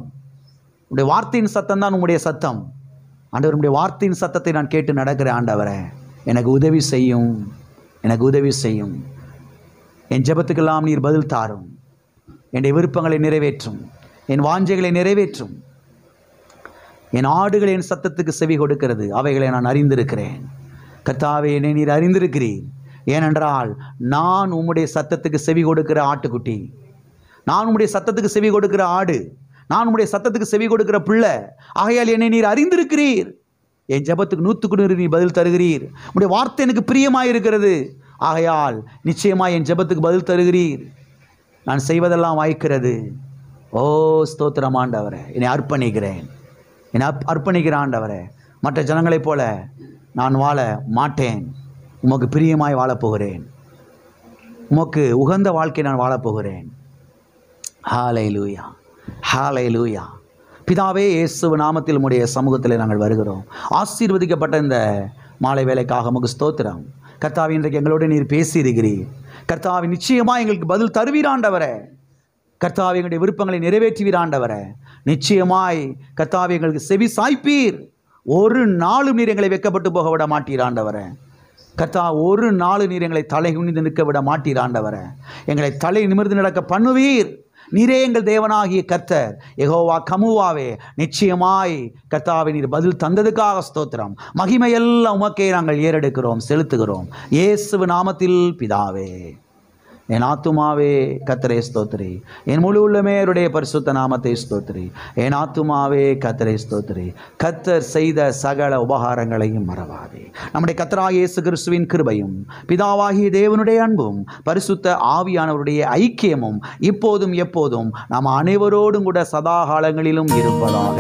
உம்முடைய வார்த்தையின் சத்தம் தான் உம்முடைய சத்தம். ஆண்டவர், உம்முடைய வார்த்தையின் சத்தத்தை நான் கேட்டு நடக்கிறேன் ஆண்டவரே, எனக்கு உதவி செய்யும், எனக்கு உதவி செய்யும். என் ஜெபத்துக்கெல்லாம் நீர் பதில் தாரும், என்னுடைய விருப்பங்களை நிறைவேற்றும், என் வாஞ்சைகளை நிறைவேற்றும். என் ஆடுகள் என் சத்தத்துக்கு செவி கொடுக்கிறது, அவைகளை நான் அறிந்திருக்கிறேன். கர்த்தாவே, என்னை நீர் அறிந்திருக்கிறீர். ஏனென்றால் நான் உம்முடைய சத்தத்துக்கு செவி கொடுக்கிற ஆட்டுக்குட்டி, நான் உம்முடைய சத்தத்துக்கு செவி கொடுக்கிற ஆடு, நான் உம்முடைய சத்தத்துக்கு செவி கொடுக்கிற பிள்ளை. ஆகையால் என்னை நீர் அறிந்திருக்கிறீர். என் ஜெபத்துக்கு 100க்கு 100 நீ பதில் தருகிறீர். உம்முடைய வார்த்தை எனக்கு பிரியமாக இருக்கிறது. ஆகையால் நிச்சயமாக என் ஜெபத்துக்கு பதில் தருகிறீர். நான் செய்வதெல்லாம் வாய்க்கிறது. ஓ ஸ்தோத்திரம் ஆண்டவரே, என்னை அர்ப்பணிக்கிறேன், என்னை அர்ப்பணிக்கிறேன் ஆண்டவரே. மற்ற ஜனங்களைப் போல நான் வாழ மாட்டேன், உமக்கு பிரியமாய் வாழப்போகிறேன், உமக்கு உகந்த வாழ்க்கை நான் வாழப்போகிறேன். ஹல்லேலூயா, ஹல்லேலூயா. பிதாவே, இயேசு நாமத்தில் உம்முடைய சமூகத்தில் நாங்கள் வருகிறோம். ஆசீர்வதிக்கப்பட்ட இந்த மாலை வேலைக்காக உமக்கு ஸ்தோத்திரம். கர்த்தாவே, இன்றைக்கு எங்களோடு நீர் பேசியிருக்கிறீர். கர்த்தாவே, நிச்சயமாக எங்களுக்கு பதில் தருவீராண்டவரே. கர்த்தாவே, எங்களுடைய விருப்பங்களை நிறைவேற்றுவீராண்டவரே. நிச்சயமாய் கர்த்தாவே எங்களுக்கு செவி சாய்ப்பீர். ஒரு நாளும் நீர் எங்களை வெட்கப்பட்டு போக விட மாட்டீராண்டவரே. கர்த்தா, ஒரு நாள் நீர் எங்களை தலை குனிந்து நிற்க விட மாட்டீராண்டவரே. எங்களை தலை நிமிர்ந்து நடக்க பண்ணுவீர். நீரே எங்கள் தேவனாகிய கர்த்தர் யெகோவா கமுவாவே. நிச்சயமாய் கர்த்தாவே நீர் பதில் தந்ததுக்காக ஸ்தோத்திரம். மகிமையெல்லாம் உமக்கே நாங்கள் ஏறெடுக்கிறோம், செலுத்துகிறோம். இயேசு நாமத்தில் பிதாவே, என் ஆத்துமாவே கர்த்தரை ஸ்தோத்திரி, என் முழு உள்ளமே அவருடைய பரிசுத்த நாமத்தை ஸ்தோத்திரி. என் ஆத்துமாவே கர்த்தரை ஸ்தோத்திரி, கர்த்தர் செய்த சகல உபகாரங்களையும் மறவாதே. நம்முடைய கர்த்தராகிய இயேசு கிறிஸ்துவின் கிருபையும் பிதாவாகிய தேவனுடைய அன்பும் பரிசுத்த ஆவியானவருடைய ஐக்கியமும் இப்போதும் எப்போதும் நாம் அனைவரோடும் கூட சதா காலங்களிலும் இருப்பதாக.